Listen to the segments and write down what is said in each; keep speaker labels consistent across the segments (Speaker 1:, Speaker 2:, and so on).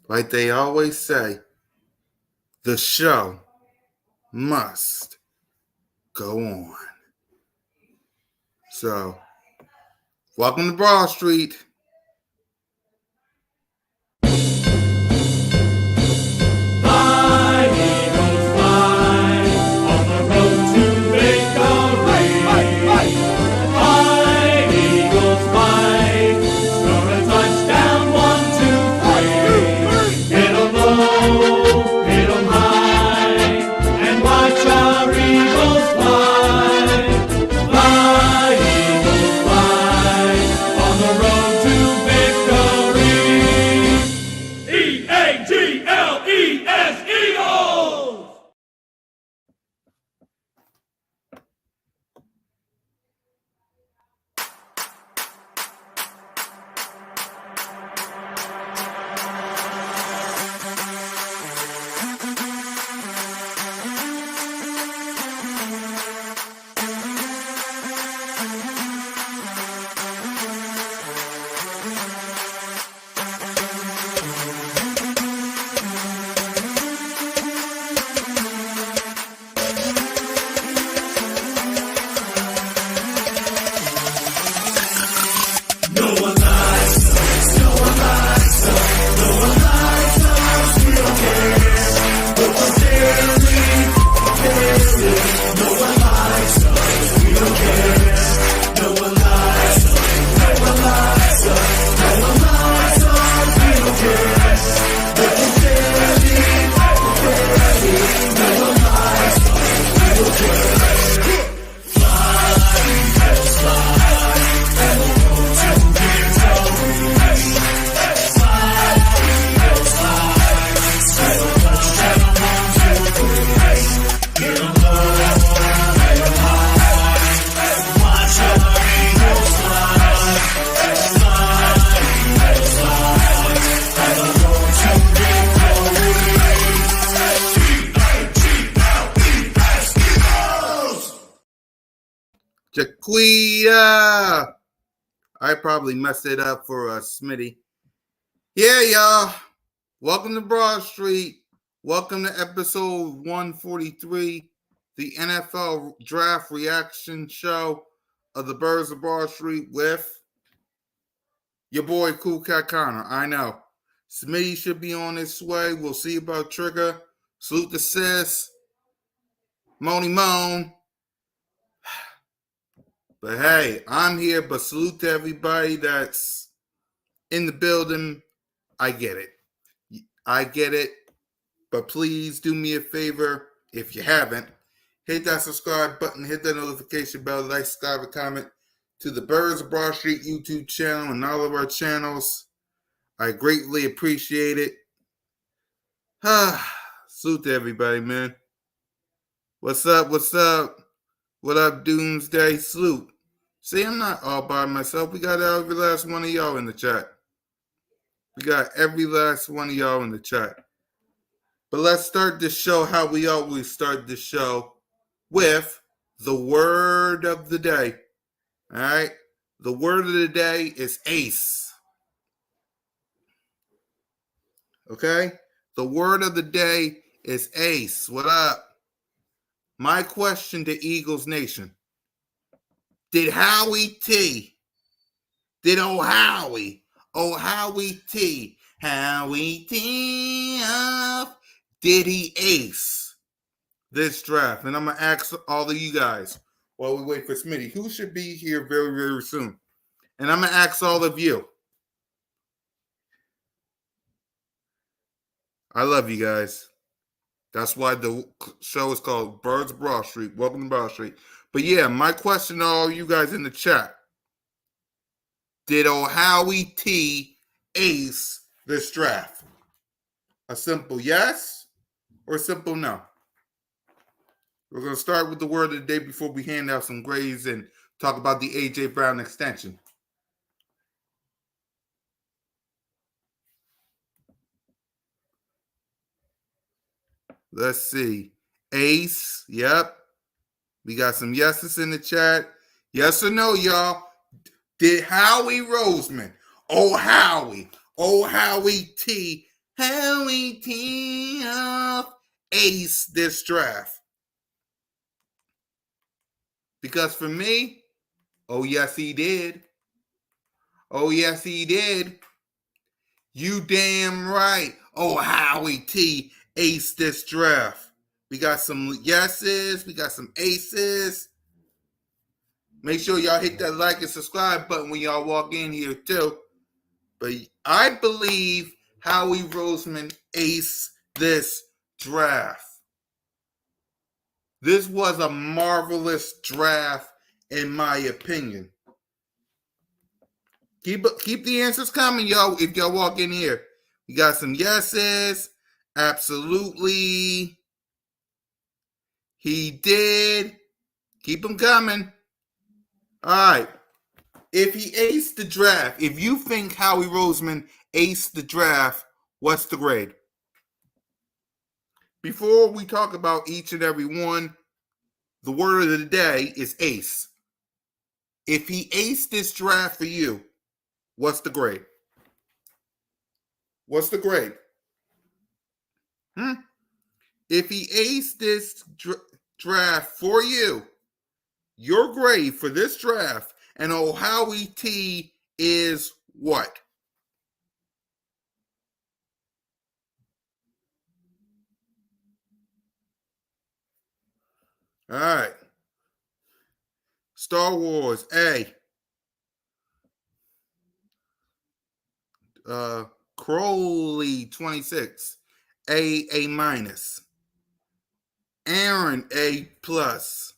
Speaker 1: Like they always say, the show must go on. So, welcome to Broad Street. Jaquia. I probably messed it up for Smitty. Yeah, y'all. Welcome to Broad Street. Welcome to episode 143, the NFL Draft Reaction Show of the Birds of Broad Street with your boy Cool Cat Connor. I know. Smitty should be on his way. We'll see about Trigger. Salute the sis. Moni Moan. But hey, I'm here, but salute to everybody that's in the building. I get it. I get it. But please do me a favor, if you haven't, hit that subscribe button, hit that notification bell, like, subscribe, and comment to the Birds of Broad Street YouTube channel and all of our channels. I greatly appreciate it. Salute to everybody, man. What's up? What's up? What up, Doomsday? Salute. See, I'm not all by myself. We got every last one of y'all in the chat. We got every last one of y'all in the chat. But let's start this show how we always start the show, with the word of the day. All right? The word of the day is ace. Okay? The word of the day is ace. What up? My question to Eagles Nation. Did Howie T, did Howie T, did he ace this draft? And I'm going to ask all of you guys while we wait for Smitty, who should be here very, very soon. And I'm going to ask all of you. I love you guys. That's why the show is called Birds of Broad Street. Welcome to Broad Street. But yeah, my question to all you guys in the chat. Did Howie T ace this draft? A simple yes or a simple no? We're going to start with the word of the day before we hand out some grades and talk about the A.J. Brown extension. Let's see. Ace. Yep. We got some yeses in the chat. Yes or no, y'all? Did Howie Roseman, Howie T, how we tee off Ace this draft. Because for me, oh yes he did. Oh yes he did. You damn right. Oh, Howie T ace this draft. We got some yeses. We got some aces. Make sure y'all hit that like and subscribe button when y'all walk in here too. But I believe Howie Roseman aced this draft. This was a marvelous draft, in my opinion. Keep the answers coming, y'all. If y'all walk in here, we got some yeses. Absolutely, he did. Keep them coming. All right. If he aced the draft, if you think Howie Roseman aced the draft, what's the grade? Before we talk about each and every one, the word of the day is ace. If he aced this draft for you, what's the grade? What's the grade? If he aced this draft for you, your grade for this draft and oh Howie T is what? All right. Star Wars A. Crowley 26 A minus. Aaron A plus.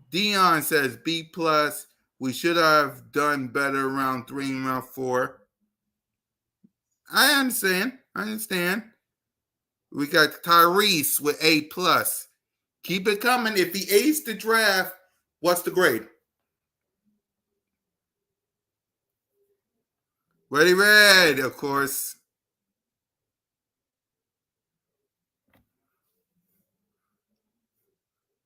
Speaker 1: Dion says B plus. We should have done better round 3 and round 4. I understand. We got Tyrese with A plus. Keep it coming. If he aced the draft, what's the grade? Ready, red, of course.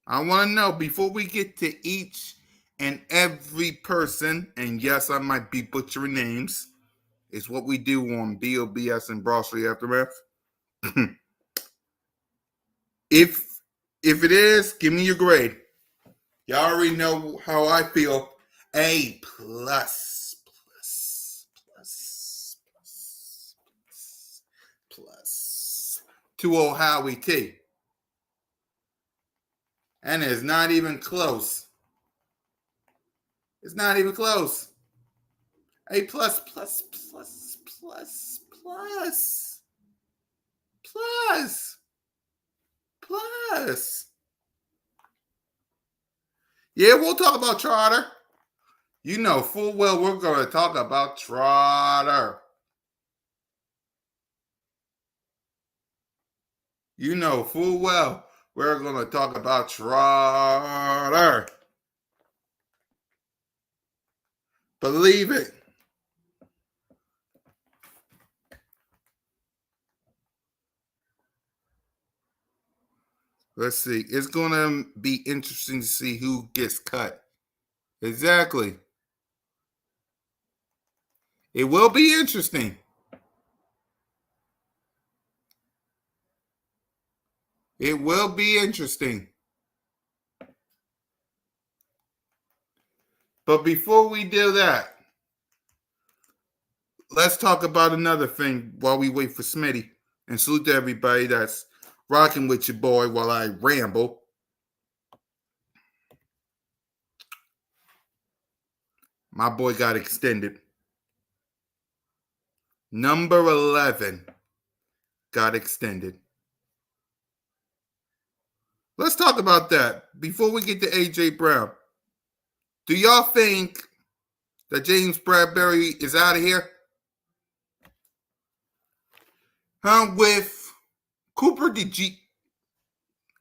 Speaker 1: I want to know before we get to each and every person, and yes, I might be butchering names. It's what we do on B.O.B.S and Broad Street Aftermath. if it is, give me your grade. Y'all already know how I feel. A plus, plus, plus, plus, plus, plus. 2-0 Howie T. And it's not even close. It's not even close. A plus, plus, plus, plus, plus, plus, plus. Yeah, we'll talk about Trotter. You know full well we're going to talk about Trotter. You know full well we're going to talk about Trotter. Believe it. Let's see. It's going to be interesting to see who gets cut. Exactly. It will be interesting. It will be interesting. But before we do that, let's talk about another thing while we wait for Smitty. And salute to everybody that's rocking with your boy while I ramble. My boy got extended. Number 11 got extended. Let's talk about that before we get to A.J. Brown. Do y'all think that James Bradbury is out of here? With Cooper DeG.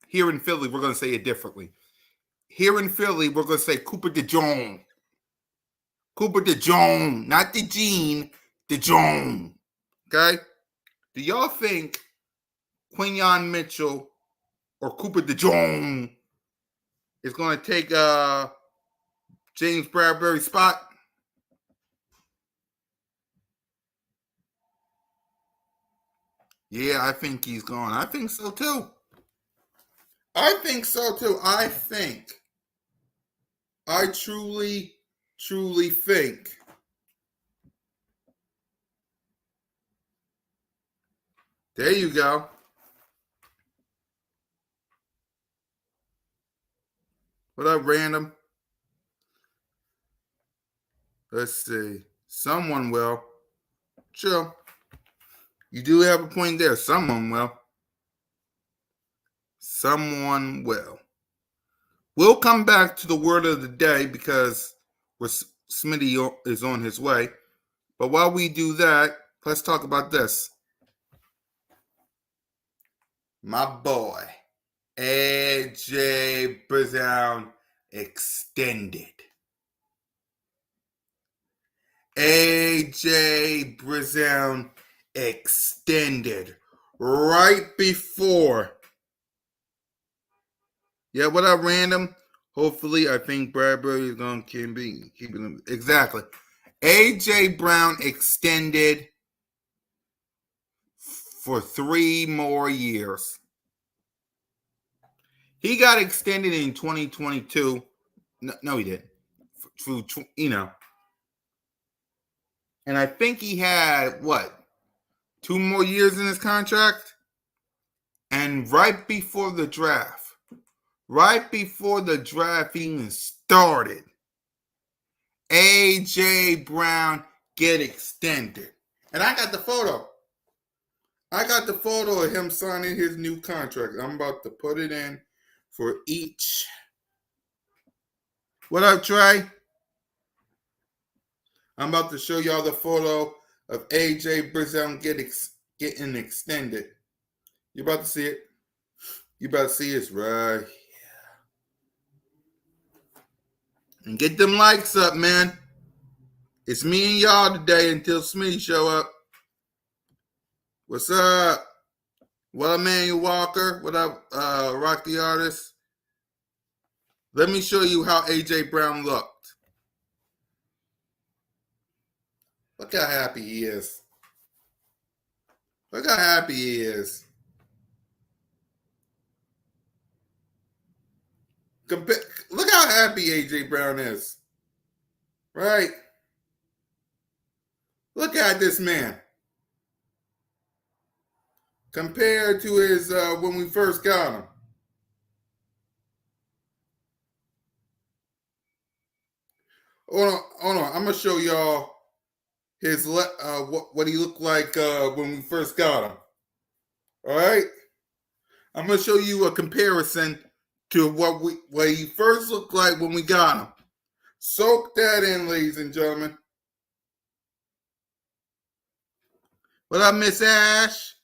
Speaker 1: Here in Philly, we're going to say it differently. Here in Philly, we're going to say Cooper DeJong. Cooper DeJong, not DeGene, DeJong. Okay? Do y'all think Quinyon Mitchell or Cooper DeJong is going to take James Bradbury's spot? Yeah, I think he's gone. I think so too. I think so too. I truly, truly think. There you go. What up, random? Let's see. Someone will. Sure. You do have a point there. Someone will. Someone will. We'll come back to the word of the day because Smitty is on his way. But while we do that, let's talk about this. My boy, AJ Brown extended. AJ Brown extended right before. Yeah, what up, random? Hopefully, I think Bradbury is going to be keeping him. Exactly. AJ Brown extended for 3 more years. He got extended in 2022. No, he didn't. Through, and I think he had, what, 2 more years in his contract? And right before the draft even started, AJ Brown get extended. And I got the photo. I got the photo of him signing his new contract. I'm about to put it in for each. What up, Trey? I'm about to show y'all the photo of AJ Brown getting extended. You about to see it? You about to see it's right here. And get them likes up, man. It's me and y'all today until Smitty show up. What's up? What up, Emmanuel Walker? What up, Rock the Artist? Let me show you how AJ Brown looked. Look how happy he is. Look how happy he is. Look how happy AJ Brown is. Right? Look at this man. Compared to his when we first got him. Hold on. I'm gonna show y'all his what he looked like when we first got him. All right, I'm gonna show you a comparison to what he first looked like when we got him. Soak that in, ladies and gentlemen. What up, Miss Ash?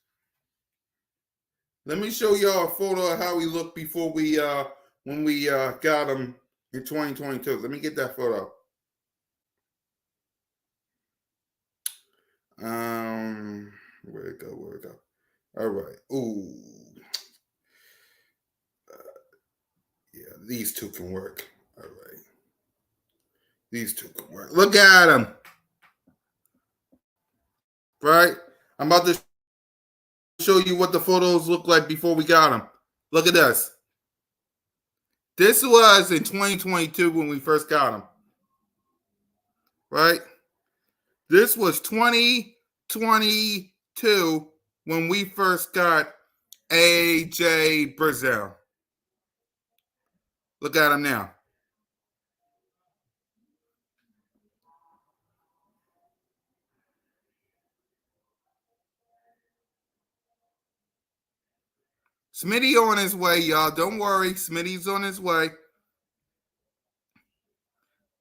Speaker 1: Let me show y'all a photo of how he looked before we when we got him in 2022. Let me get that photo. Where'd it go? Where'd it go? All right. Ooh. Yeah, these two can work. All right. These two can work. Look at him. Right? I'm about to show you what the photos look like before we got them. Look at this. This was in 2022 when we first got them. Right? This was 2022 when we first got AJ Brown. Look at him now. Smitty on his way, y'all. Don't worry. Smitty's on his way.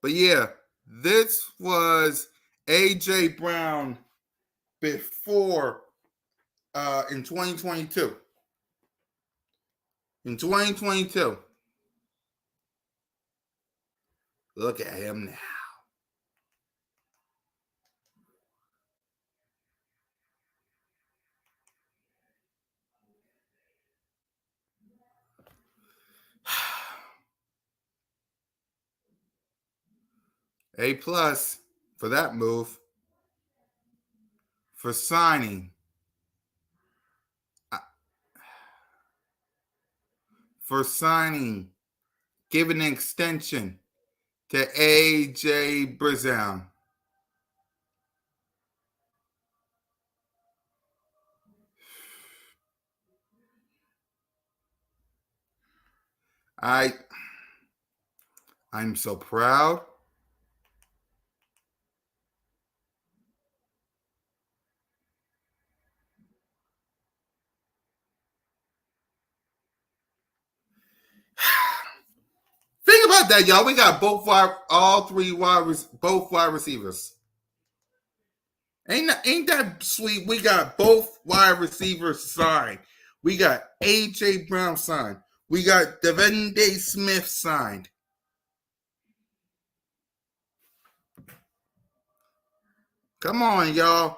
Speaker 1: But yeah, this was AJ Brown before in 2022. In 2022. Look at him now. A plus for that move, for signing for signing, giving an extension to A.J. Brown. I'm so proud. Think about that, y'all. We got both wide receivers. Ain't that sweet? We got both wide receivers signed. We got A.J. Brown signed. We got Devontae Smith signed. Come on, y'all.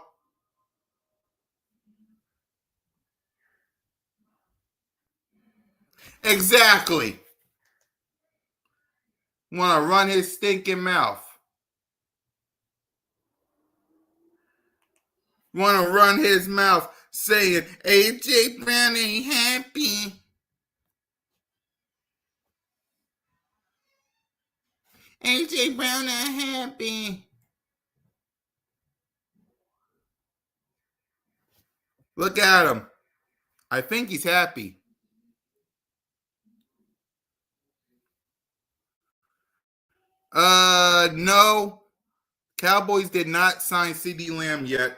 Speaker 1: Exactly. Want to run his stinking mouth. Want to run his mouth saying, A.J. Brown ain't happy. A.J. Brown not happy. Look at him. I think he's happy. No. Cowboys did not sign CeeDee Lamb yet.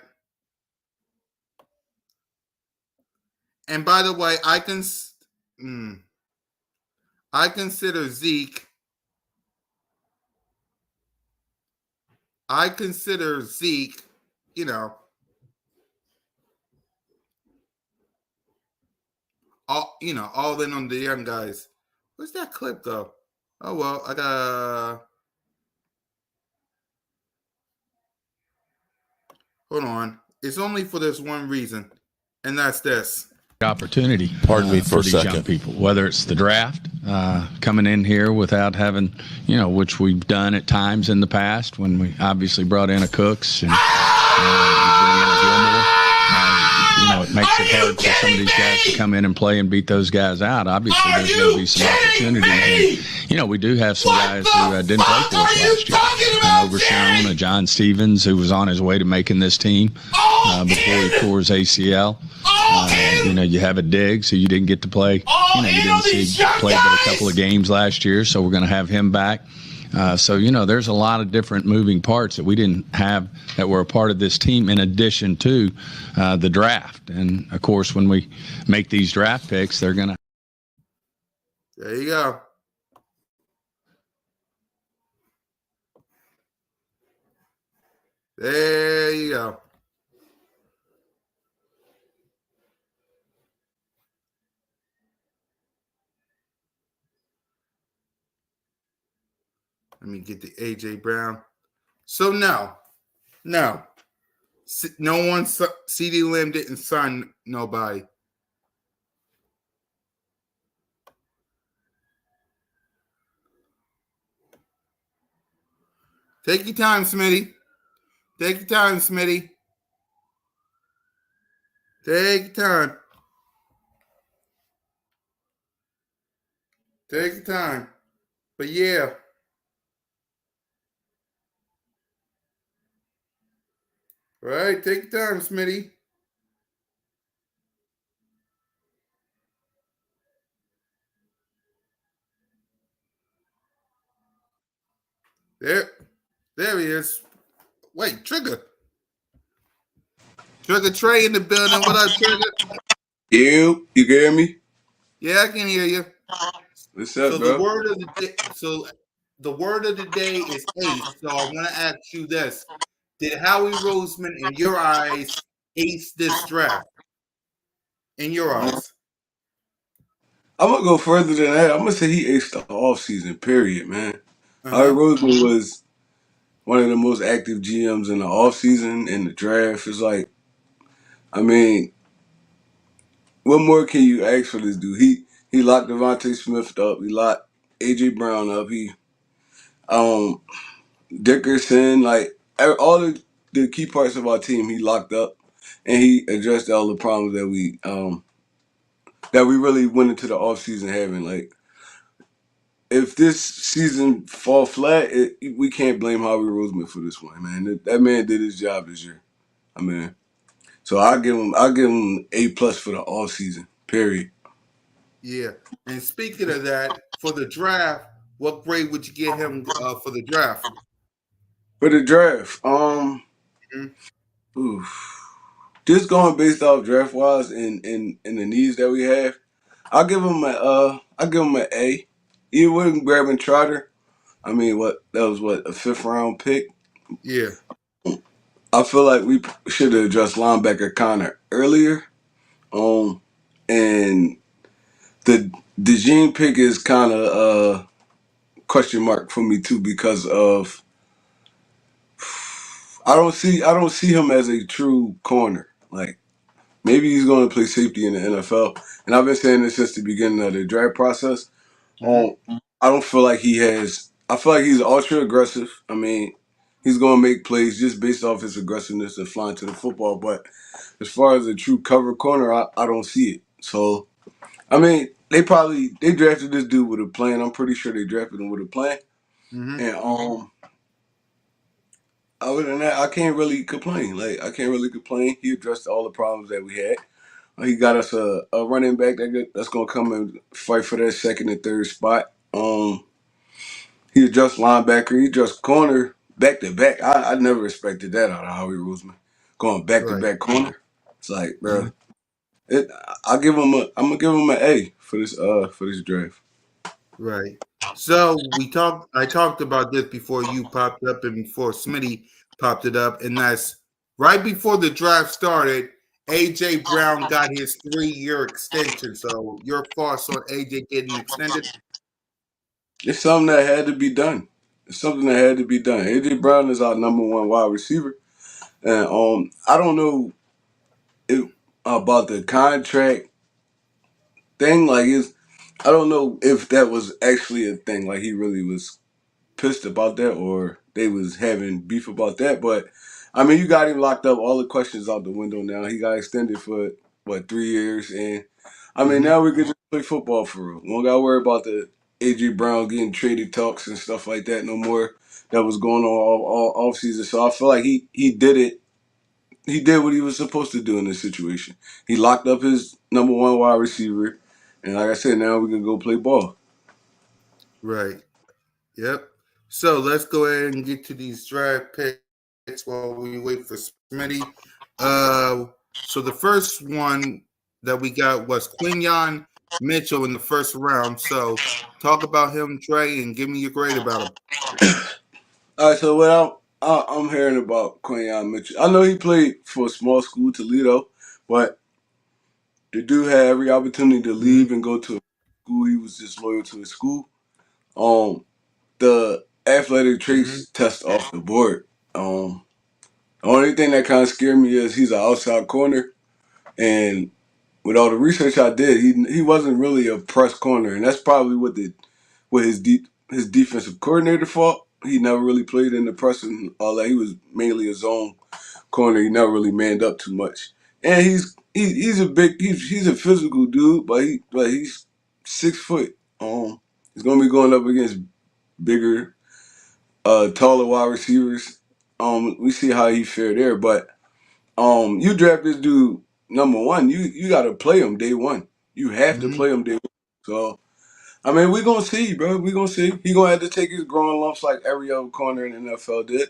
Speaker 1: And by the way, I consider Zeke. You know, all in on the young guys. Where's that clip go? Oh well, I got. Hold on. It's only for this one reason, and that's this.
Speaker 2: Opportunity.
Speaker 3: Pardon me for a
Speaker 2: these
Speaker 3: second.
Speaker 2: young people, whether it's the draft, coming in here without having, which we've done at times in the past when we obviously brought in a Cooks and you bring in a Gilmore. It makes it hard for some of these guys to come in and play and beat those guys out. Obviously, there's going to be some opportunities. And, we do have some guys who didn't play for us last year. An Overshown, a John Stevens, who was on his way to making this team before he tore his ACL. You have a Diggs who you didn't get to play. You didn't see play but a couple of games last year, so we're going to have him back. So there's a lot of different moving parts that we didn't have that were a part of this team in addition to the draft. And, of course, when we make these draft picks, they're going to.
Speaker 1: There you go. There you go. Let me get the A.J. Brown. So no one, CeeDee Lamb didn't sign nobody. Take your time, Smitty. Take your time, Smitty. Take your time. Take your time. But yeah. Right, take your time, Smitty. There he is. Wait, Trigger. Trigger Trey in the building. What up, Trigger?
Speaker 4: You can hear me?
Speaker 1: Yeah, I can hear you.
Speaker 4: What's up,
Speaker 1: So
Speaker 4: bro?
Speaker 1: the word of the day is ace. So I want to ask you this: did Howie Roseman, in your eyes, ace this draft? In your eyes,
Speaker 4: I'm gonna go further than that. I'm gonna say he aced the offseason, period, man. Howie Roseman was one of the most active GMs in the offseason in the draft. It's like, what more can you ask for this dude? He locked Devontae Smith up. He locked A.J. Brown up. He Dickerson, like all the key parts of our team, he locked up, and he addressed all the problems that that we really went into the offseason having. Like, if this season fall flat, we can't blame Howie Roseman for this one, man. That man did his job this year. I mean, so I give him A+ for the offseason. Period.
Speaker 1: Yeah. And speaking of that, for the draft, what grade would you get him for the draft?
Speaker 4: For the draft,
Speaker 1: Mhm.
Speaker 4: oof. Just going based off draft wise and the needs that we have, I'll give him an A. Even with grabbing Trotter, I mean, that was a fifth round pick.
Speaker 1: Yeah.
Speaker 4: I feel like we should have addressed linebacker Connor earlier. And the Gene pick is kind of a question mark for me too because of I don't see him as a true corner. Like, maybe he's going to play safety in the NFL, and I've been saying this since the beginning of the draft process.
Speaker 1: Hmm.
Speaker 4: I don't feel like he has. I feel like he's ultra aggressive. I mean, he's going to make plays just based off his aggressiveness and flying to the football. But as far as a true cover corner, I don't see it. So I mean, they drafted this dude with a plan. I'm pretty sure they drafted him with a plan.
Speaker 1: Hmm.
Speaker 4: And other than that, I can't really complain. Like, I can't really complain. He addressed all the problems that we had. He got us a running back that's gonna come and fight for that second and third spot. He addressed linebacker. He addressed corner back to back. I never expected that out of Howie Roseman, going back to
Speaker 1: Right.
Speaker 4: back corner. It's like, bro,
Speaker 1: Mhm.
Speaker 4: it. I'm gonna give him an A for this draft.
Speaker 1: Right. So I talked about this before you popped up and before Smitty popped it up, and that's right before the draft started. AJ Brown got his 3-year extension. So your thoughts on AJ getting extended?
Speaker 4: It's something that had to be done. It's something that had to be done. AJ Brown is our number one wide receiver, and I don't know if, about the contract thing. Like, I don't know if that was actually a thing. Like, he really was pissed about that, or they was having beef about that. But I mean, you got him locked up. All the questions out the window now. He got extended for what, 3 years, and I mean,
Speaker 1: Hmm.
Speaker 4: now we can just play football for real. We don't got to worry about the AJ Brown getting traded talks and stuff like that no more. That was going on all off season. So I feel like he did it. He did what he was supposed to do in this situation. He locked up his number one wide receiver, and like I said, now we can go play ball.
Speaker 1: Right. Yep. So let's go ahead and get to these draft picks while we wait for Smitty. So the first one that we got was Quinyon Mitchell in the first round. So talk about him, Trey, and give me your grade about him.
Speaker 4: All right, so what I'm hearing about Quinyon Mitchell, I know he played for a small school, Toledo, but the dude had every opportunity to
Speaker 1: Hmm.
Speaker 4: leave and go to a school. He was just loyal to his school. Um, the athletic
Speaker 1: Hmm.
Speaker 4: traits test off the board. The only thing that kind of scared me is he's an outside corner, and with all the research I did, he wasn't really a press corner, and that's probably what his defensive coordinator fault. He never really played in the press and all that. He was mainly a zone corner. He never really manned up too much. And he's a physical dude, but he's 6 foot. He's gonna be going up against bigger, taller wide receivers. We see how he fared there, but you draft this dude number one, you got to play him day one. You have to
Speaker 1: Hmm.
Speaker 4: play him day one. So I mean, we gonna see, bro. We gonna see. He gonna have to take his growing lumps like every other corner in the NFL did.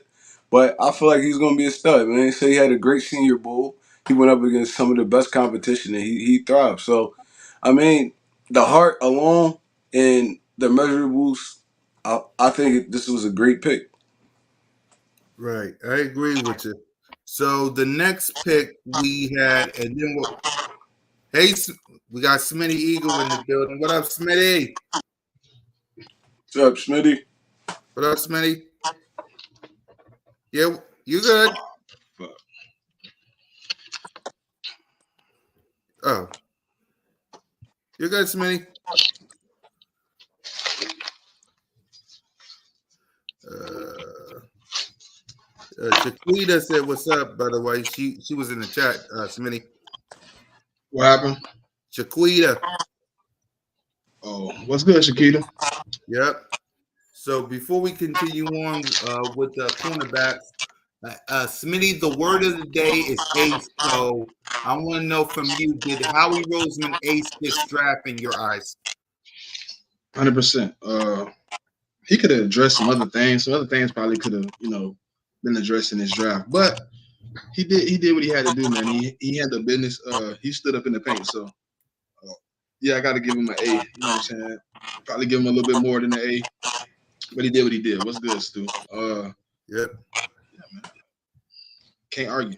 Speaker 4: But I feel like he's gonna be a stud, man. He said he had a great Senior Bowl. He went up against some of the best competition and he thrived. So, I mean, the heart alone and the measurables, I think this was a great pick.
Speaker 1: Right. I agree with you. So the next pick we had, and then hey, we got Smitty Eagle in the building. What up, Smitty?
Speaker 4: What's up, Smitty?
Speaker 1: What up, Smitty? Yeah, you good? Oh, you good, Smitty? Uh, Jaquita said, "What's up?" By the way, she was in the chat. Smitty.
Speaker 3: What happened?
Speaker 1: Shaquita.
Speaker 3: Oh, what's good, Shakita?
Speaker 1: Yep. So before we continue on with the cornerbacks, Smitty, the word of the day is ace. So I want to know from you: did Howie Roseman ace this draft in your eyes?
Speaker 3: 100%. He could have addressed some other things. Some other things probably could have, been addressed in this draft. But he did. He did what he had to do, man. He had the business. He stood up in the paint. So, yeah, I got to give him an A. You know what I'm saying? Probably give him a little bit more than an A. But he did what he did. What's good, Stu?
Speaker 1: Yep.
Speaker 3: Yeah, man. Can't argue.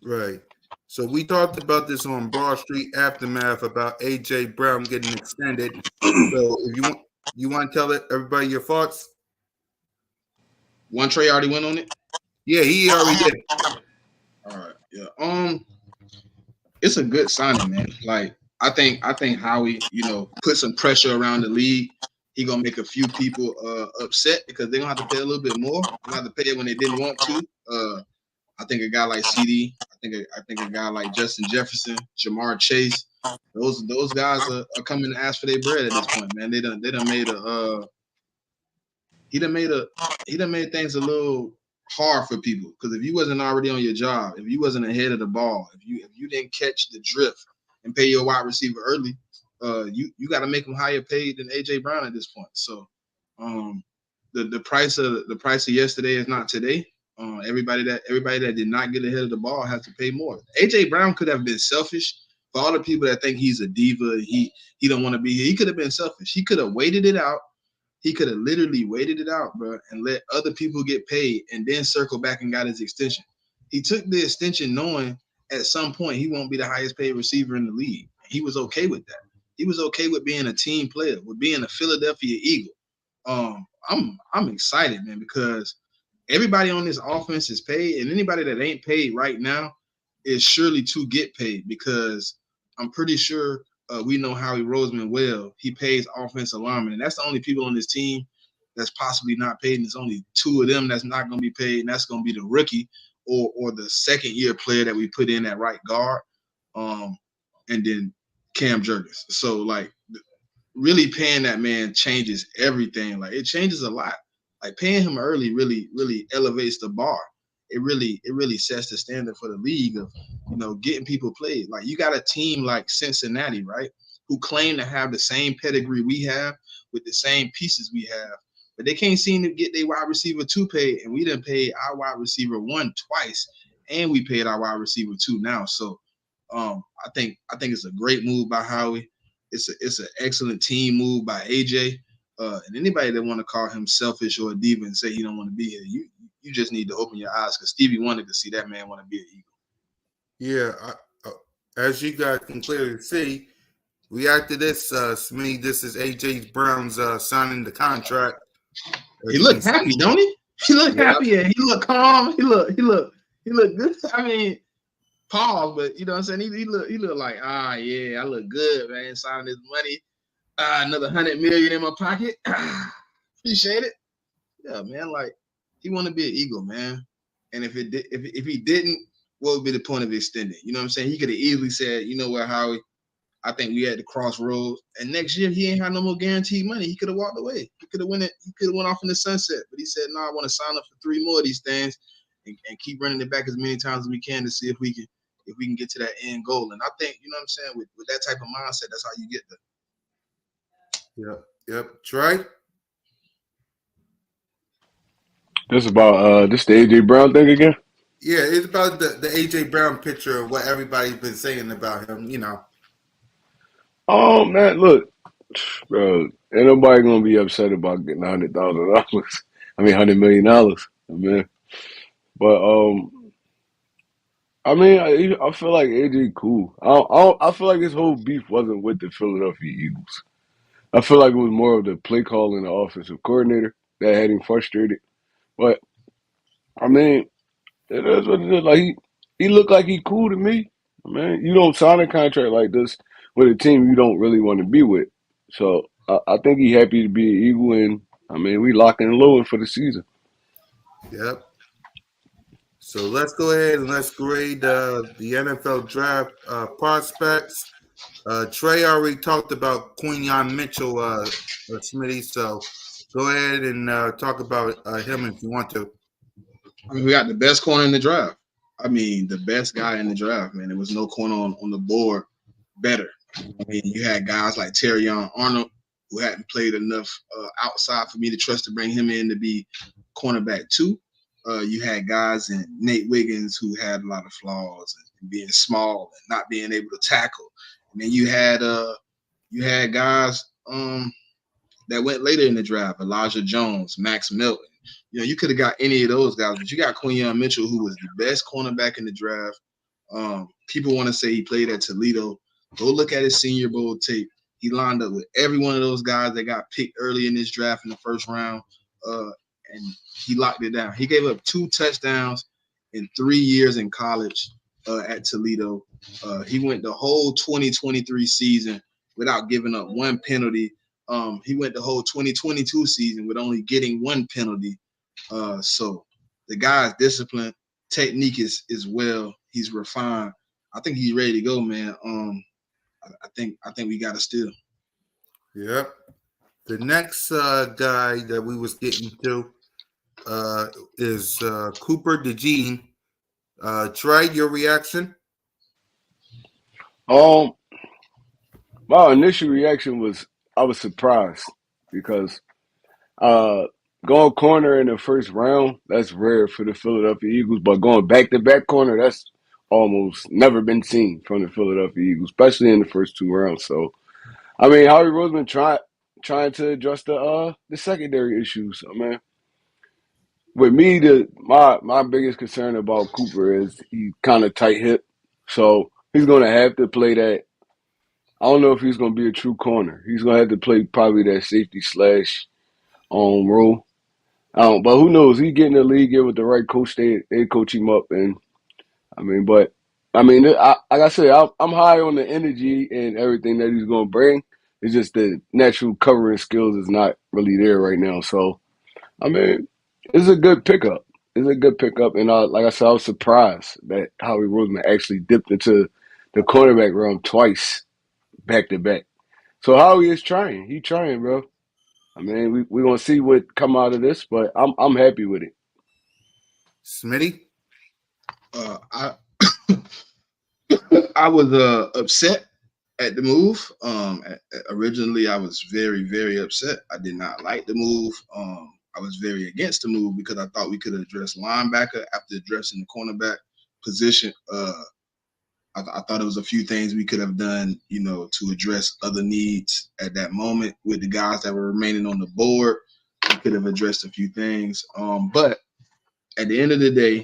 Speaker 1: Right. So we talked about this on Broad Street Aftermath about AJ Brown getting extended. So if you want to tell everybody your thoughts?
Speaker 3: One Trey already went on it.
Speaker 1: Yeah, he already did.
Speaker 3: All right. Yeah. It's a good signing, man. Like I think Howie, put some pressure around the league. He gonna make a few people upset because they're gonna have to pay a little bit more. They're gonna have to pay it when they didn't want to. I think a guy like CD, I think a guy like Justin Jefferson, Jamar Chase, those guys are coming to ask for their bread at this point, man. They done made a he done made things a little hard for people because if you wasn't already on your job, if you wasn't ahead of the ball, if you didn't catch the drift and pay your wide receiver early, you got to make them higher paid than AJ Brown at this point. So, the price of yesterday is not today. Everybody that did not get ahead of the ball has to pay more. AJ Brown could have been selfish. For all the people that think he's a diva, he don't want to be here. He could have been selfish. He could have waited it out. He could have literally waited it out, bro, and let other people get paid and then circle back and got his extension. He took the extension knowing at some point he won't be the highest paid receiver in the league. He was okay with that. He was okay with being a team player, with being a Philadelphia Eagle. I'm excited, man, because everybody on this offense is paid, and anybody that ain't paid right now is surely to get paid because I'm pretty sure we know Howie Roseman well. He pays offensive linemen, and that's the only people on this team that's possibly not paid. And there's only two of them that's not going to be paid, and that's going to be the rookie or the second year player that we put in at right guard, and then Cam Jurgens. So like, really paying that man changes everything. Like it changes a lot. Like paying him early really elevates the bar. It really sets the standard for the league of getting people played. Like you got a team like Cincinnati, right, who claim to have the same pedigree we have with the same pieces we have, but they can't seem to get their wide receiver two paid, and we done paid our wide receiver one twice, and we paid our wide receiver two now. So I think it's a great move by Howie. It's an excellent team move by AJ. And anybody that want to call him selfish or a diva and say he don't want to be here, you just need to open your eyes because Stevie wanted to see that man want to be an Eagle.
Speaker 1: Yeah, as you guys can clearly see, react to this, Smitty. This is AJ Brown's signing the contract.
Speaker 3: He looked happy, don't he? He looked happy and he looked calm. He looked good. I mean, pause, but you know what I'm saying? He looked like, yeah, I look good, man, signing this money. Another $100 million in my pocket. Appreciate it. Yeah, man. Like he want to be an Eagle, man. And if he didn't, what would be the point of extending? You know what I'm saying? He could have easily said, you know what, Howie, I think we at the crossroads. And next year he ain't had no more guaranteed money. He could have walked away. He could have went off in the sunset. But he said, no, I want to sign up for 3 more of these things and keep running it back as many times as we can to see if we can get to that end goal. And I think, you know what I'm saying, with that type of mindset, that's how you get there.
Speaker 1: Yep. Trey?
Speaker 4: This about this the AJ Brown thing again?
Speaker 1: Yeah, it's about the AJ Brown picture of what everybody's been saying about him,
Speaker 4: Oh man, look, bro, ain't nobody gonna be upset about getting $100,000. I mean $100 million. Man, but I mean, I feel like AJ cool. I feel like his whole beef wasn't with the Philadelphia Eagles. I feel like it was more of the play call and the offensive coordinator that had him frustrated. But I mean, it is what it is. Like he looked like he cool to me. Man, you don't sign a contract like this with a team you don't really want to be with. So I think he happy to be an Eagle, and I mean we locking and loading for the season.
Speaker 1: Yep. So let's go ahead and let's grade the NFL draft prospects. Trey already talked about Quinyon Mitchell, Smitty. So go ahead and talk about him if you want to.
Speaker 3: I mean, we got the best corner in the draft. I mean, the best guy in the draft, man. There was no corner on the board better. I mean, you had guys like Terrion Arnold who hadn't played enough outside for me to trust to bring him in to be cornerback two. You had guys in Nate Wiggins who had a lot of flaws and being small and not being able to tackle. And then you had guys that went later in the draft, Elijah Jones, Max Milton. You know, you could have got any of those guys, but you got Quinyon Mitchell, who was the best cornerback in the draft. People want to say he played at Toledo. Go look at his Senior Bowl tape. He lined up with every one of those guys that got picked early in this draft in the first round, and he locked it down. He gave up 2 touchdowns in 3 years in college at Toledo. He went the whole 2023 season without giving up 1 penalty. He went the whole 2022 season with only getting 1 penalty. So the guy's discipline, technique is well. He's refined. I think he's ready to go, man. I think we got to steal.
Speaker 1: Yep. The next guy that we was getting to is Cooper DeJean. Trey, your reaction?
Speaker 4: My initial reaction was I was surprised because going corner in the first round, that's rare for the Philadelphia Eagles, but going back-to-back corner, that's almost never been seen from the Philadelphia Eagles, especially in the first 2 rounds. So, I mean, Howie Roseman trying to address the secondary issues. I mean, with me, my biggest concern about Cooper is he kind of tight hip, so he's going to have to play that. I don't know if he's going to be a true corner. He's going to have to play probably that safety slash role. But who knows? He get in the league, get with the right coach, they coach him up, and like I said, I'm high on the energy and everything that he's going to bring. It's just the natural covering skills is not really there right now. So I mean, it's a good pickup. It's a good pickup, and like I said, I was surprised that Howie Roseman actually dipped into the cornerback realm twice back to back. So Howie is trying. He trying, bro. I mean, we gonna see what come out of this, but I'm happy with it.
Speaker 1: Smitty?
Speaker 3: I I was upset at the move. Originally, I was very, very upset. I did not like the move. I was very against the move because I thought we could have addressed linebacker after addressing the cornerback position. I thought it was a few things we could have done, you know, to address other needs at that moment with the guys that were remaining on the board. We could have addressed a few things. But at the end of the day,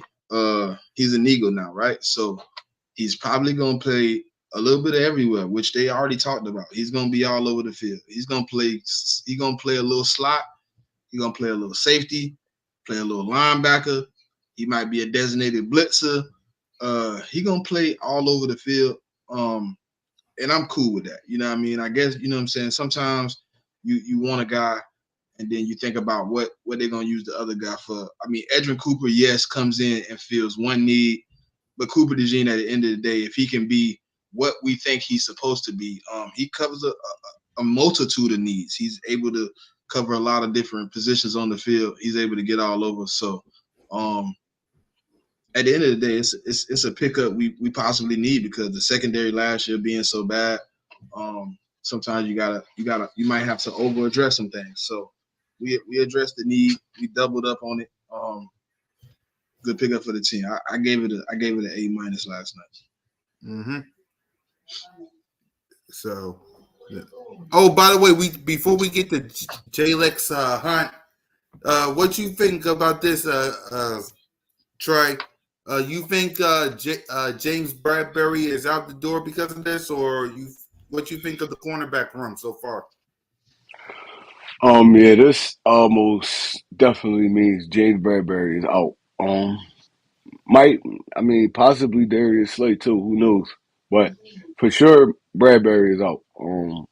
Speaker 3: he's an Eagle now, right? So he's probably going to play a little bit of everywhere, which they already talked about. He's going to be all over the field. He's going to play a little slot. He's going to play a little safety, play a little linebacker. He might be a designated blitzer. He going to play all over the field. And I'm cool with that. You know what I mean? I guess, you know what I'm saying? Sometimes you want a guy and then you think about what they're going to use the other guy for. I mean, Edrin Cooper, yes, comes in and fills one need. But Cooper DeJean, at the end of the day, if he can be what we think he's supposed to be, he covers a multitude of needs. He's able to cover a lot of different positions on the field. He's able to get all over. So at the end of the day, it's a pickup we possibly need because the secondary last year being so bad, sometimes you might have to over address some things. So we addressed the need. We doubled up on it. Good pickup for the team. I gave it an A- last night.
Speaker 1: Mm-hmm. So, oh, by the way, before we get to Jalex Hunt, what you think about this, Trey? You think James Bradbury is out the door because of this, or what you think of the cornerback room so far?
Speaker 4: Yeah, this almost definitely means James Bradbury is out. Possibly Darius Slay too. Who knows? But for sure, Bradbury is out. You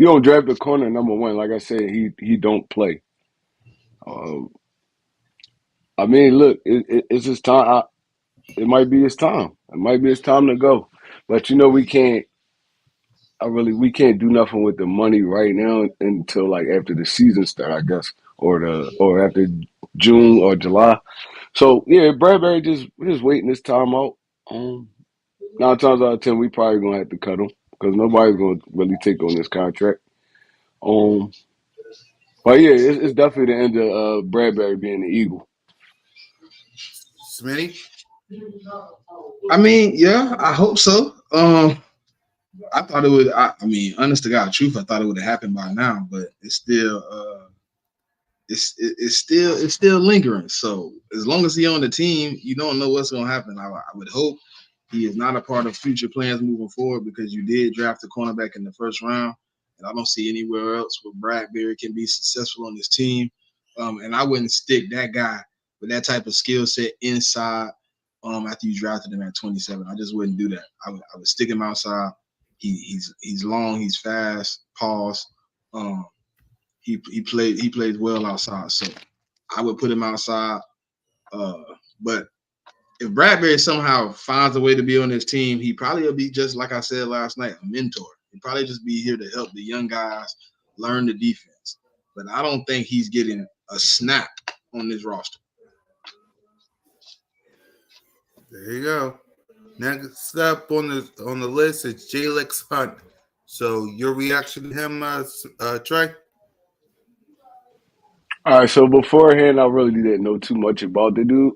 Speaker 4: don't draft the corner number one. Like I said, he don't play. Um, look, it's his time. It might be his time. It might be his time to go. But we can't. we can't do nothing with the money right now until like after the season start, I guess, or after June or July. So yeah, Bradbury just we're just waiting this time out. Um, 9 times out of 10, we probably gonna have to cut him because nobody's gonna really take on this contract. Um, but yeah, it's definitely the end of Bradbury being the Eagle.
Speaker 1: Smitty?
Speaker 3: I mean, yeah, I hope so. I thought it would. I mean, honest to God, truth, I thought it would have happened by now, but it's still, it's still lingering. So as long as he on the team, you don't know what's gonna happen. I would hope he is not a part of future plans moving forward because you did draft a cornerback in the first round, and I don't see anywhere else where Bradbury can be successful on this team. And I wouldn't stick that guy with that type of skill set inside. After you drafted him at 27, I just wouldn't do that. I would stick him outside. He's long, he's fast. Pause. Um, he plays well outside, so I would put him outside. Uh, but if Bradbury somehow finds a way to be on this team, he probably will be just like I said last night, a mentor. He'd probably just be here to help the young guys learn the defense. But I don't think he's getting a snap on this roster.
Speaker 1: There you go. Next up on the list is Jalex Hunt. So your reaction to him, Trey?
Speaker 4: All right, so beforehand, I really didn't know too much about the dude.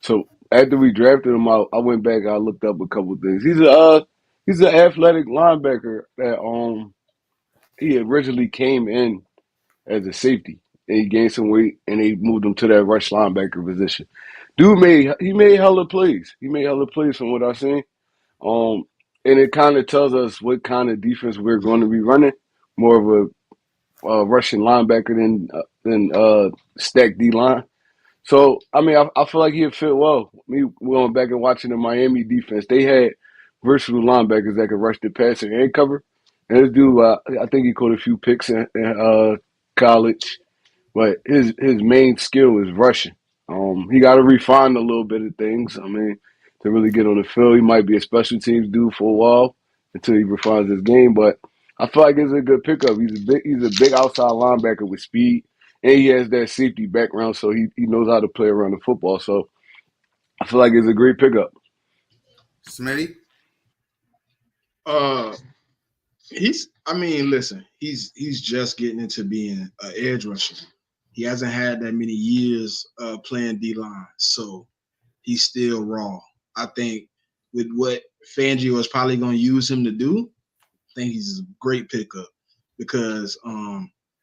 Speaker 4: So after we drafted him out, I went back. I looked up a couple things. He's an athletic linebacker that he originally came in as a safety, and he gained some weight, and they moved him to that rush linebacker position. Dude made hella plays. He made hella plays from what I've seen. Um, and it kind of tells us what kind of defense we're going to be running. More of a rushing linebacker than stack D line. So I mean, I feel like he'd fit well. Me going back and watching the Miami defense, they had versatile linebackers that could rush the passer and cover. And this dude, I think he caught a few picks in college, but his main skill is rushing. He got to refine a little bit of things. I mean, to really get on the field, he might be a special teams dude for a while until he refines his game. But I feel like it's a good pickup. He's a big outside linebacker with speed, and he has that safety background, so he knows how to play around the football. So I feel like it's a great pickup.
Speaker 1: Smitty?
Speaker 3: Uh, I mean, listen, he's just getting into being an edge rusher. He hasn't had that many years playing D line, so he's still raw. I think with what Fangio is probably going to use him to do, I think he's a great pickup because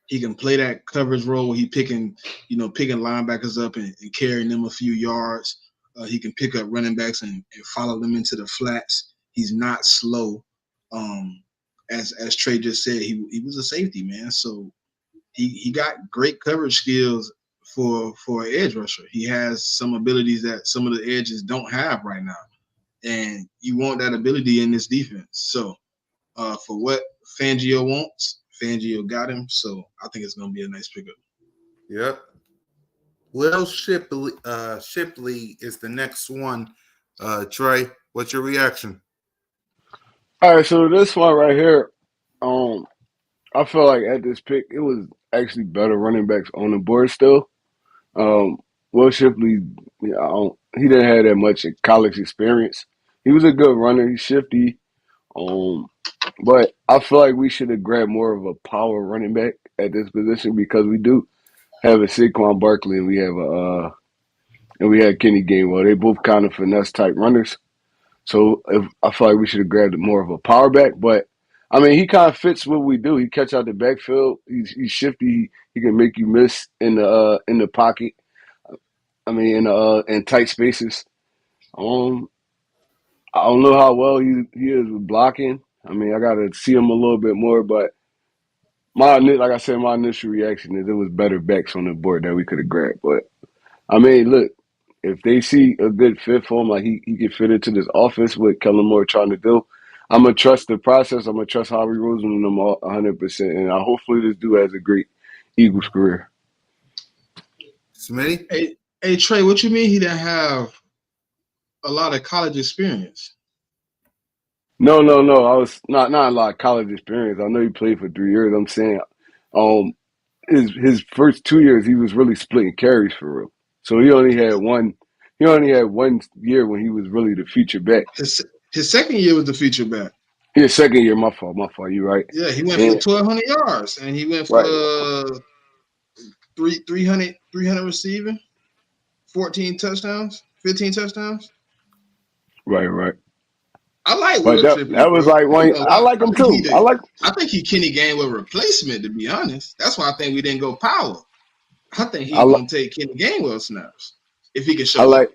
Speaker 3: he can play that coverage role. He picking linebackers up and carrying them a few yards. He can pick up running backs and follow them into the flats. He's not slow. Um, as Trey just said, he was a safety, man. So he got great coverage skills for an edge rusher. He has some abilities that some of the edges don't have right now, and you want that ability in this defense. So for what Fangio wants, Fangio got him. So I think it's going to be a nice pickup.
Speaker 1: Yep. Will Shipley is the next one. Trey, what's your reaction?
Speaker 4: All right, so this one right here, um, I feel like at this pick, it was actually better running backs on the board still. Um, Will Shipley, he didn't have that much college experience. He was a good runner. He's shifty. Um, but I feel like we should have grabbed more of a power running back at this position because we do have a Saquon Barkley and we had Kenny Gainwell. They both kind of finesse type runners. So I feel like we should have grabbed more of a power back. But I mean, he kind of fits what we do. He catch out the backfield. He's shifty. He can make you miss in the pocket. I mean, in tight spaces. Um, I don't know how well he is with blocking. I mean, I got to see him a little bit more, but like I said, my initial reaction is it was better backs on the board that we could have grabbed. But I mean, look, if they see a good fit for him, like he can fit into this offense, what Kellen Moore trying to do, I'm gonna trust the process. I'm gonna trust Howie Roseman and them 100%, and hopefully this dude has a great Eagles career.
Speaker 1: Smitty?
Speaker 3: Hey Trey, what you mean he didn't have a lot of college experience?
Speaker 4: No, no, no. I was not a lot of college experience. I know he played for 3 years. I'm saying, um, his first 2 years he was really splitting carries for real. So he only had one. He only had 1 year when he was really the feature back.
Speaker 3: His second year was the feature back.
Speaker 4: His second year, my fault, my fault. You right.
Speaker 3: Yeah, he went for
Speaker 4: And
Speaker 3: 1,200 yards, and he went for
Speaker 4: right,
Speaker 3: 300 receiving, 14 touchdowns, 15 touchdowns.
Speaker 4: right, right.
Speaker 3: I like
Speaker 4: But
Speaker 3: Will Shipley,
Speaker 4: that was
Speaker 3: bro.
Speaker 4: like
Speaker 3: I ain't
Speaker 4: one.
Speaker 3: gonna
Speaker 4: I
Speaker 3: lie.
Speaker 4: like him too.
Speaker 3: I think he Kenny Gainwell replacement. To be honest, that's why I think we didn't go power. I think
Speaker 4: I
Speaker 3: he
Speaker 4: like
Speaker 3: gonna take Kenny Gainwell snaps if he can
Speaker 4: I
Speaker 3: show
Speaker 4: like
Speaker 3: up.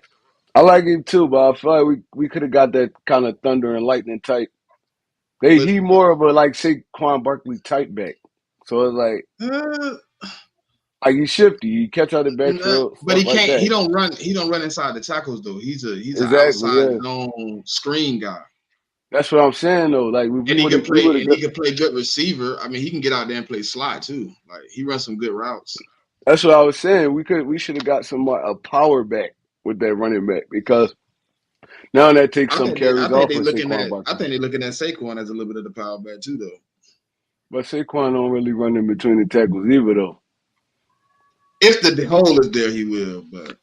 Speaker 4: I like him too. But I feel like we could have got that kind of thunder and lightning type.
Speaker 3: But
Speaker 4: He more of a like Saquon Barkley type back. So it's
Speaker 3: uh,
Speaker 4: like he's shifty. He catch out the
Speaker 3: nah,
Speaker 4: backfield,
Speaker 3: but
Speaker 4: stuff
Speaker 3: he
Speaker 4: like
Speaker 3: can't. He
Speaker 4: that.
Speaker 3: don't run. He don't run inside the tackles though. He's an
Speaker 4: Exactly.
Speaker 3: outside
Speaker 4: Yeah.
Speaker 3: zone screen guy.
Speaker 4: That's what I'm saying though. Like
Speaker 3: And he can
Speaker 4: we would
Speaker 3: play,
Speaker 4: have
Speaker 3: and he
Speaker 4: got.
Speaker 3: can play good receiver. I mean, he can get out there and play slot too. Like he runs some good routes.
Speaker 4: That's what I was saying. We should have got some a power back with that running back because now that takes some
Speaker 3: I
Speaker 4: carries
Speaker 3: think
Speaker 4: off
Speaker 3: they
Speaker 4: of
Speaker 3: looking
Speaker 4: Saquon
Speaker 3: at I
Speaker 4: Barkley.
Speaker 3: think they're looking at Saquon as a little bit of the power back too, though.
Speaker 4: But Saquon don't really run in between the tackles either though.
Speaker 3: If the hole is there, he will, but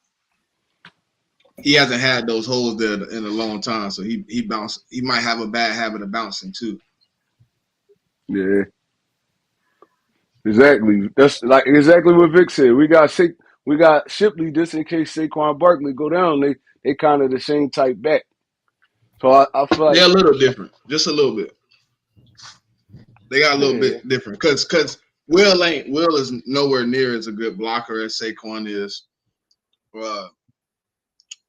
Speaker 3: he hasn't had those holes there in a long time. So he bounce. He might have a bad habit of bouncing too.
Speaker 4: Yeah. Exactly. That's like exactly what Vic said. We got Shipley just in case Saquon Barkley go down. They kind of the same type back. So I feel
Speaker 3: They're
Speaker 4: like
Speaker 3: a little different, just a little bit. They got a little
Speaker 4: yeah,
Speaker 3: bit different because Will is nowhere near as a good blocker as Saquon is. Uh,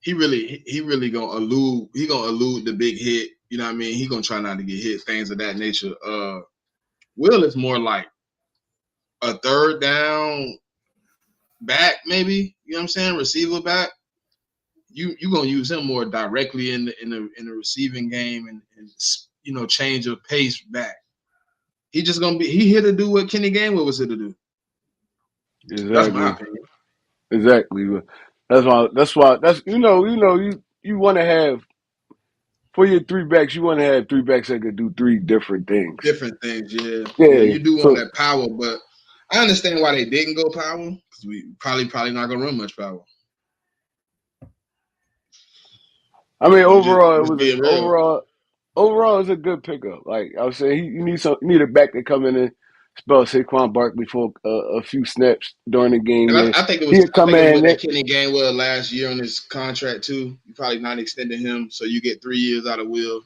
Speaker 3: he really gonna elude the big hit. You know what I mean? He gonna try not to get hit, things of that nature. Will is more like a third down back, maybe. You know what I'm saying? Receiver back. You gonna use him more directly in the receiving game and change of pace back. He here to do what Kenny Gainwell was here to do. That's my
Speaker 4: exactly,
Speaker 3: opinion.
Speaker 4: exactly. But that's you want to have for your three backs. You want to have three backs that could do three different things.
Speaker 3: Different things, yeah. Yeah,
Speaker 4: Yeah.
Speaker 3: you do want
Speaker 4: So
Speaker 3: that power, but I understand why they didn't go power because we probably not gonna run much power.
Speaker 4: I mean,
Speaker 3: I'm
Speaker 4: overall,
Speaker 3: just being real.
Speaker 4: overall, it's a good pickup. Like I was saying, you need a back to come in and spell Saquon Barkley for a few snaps during the game.
Speaker 3: And
Speaker 4: Then
Speaker 3: I think it was
Speaker 4: he'll
Speaker 3: I
Speaker 4: come
Speaker 3: think it was
Speaker 4: in.
Speaker 3: with that Kenny Gainwell last year on his contract too. You probably not extending him, so you get 3 years out of Will.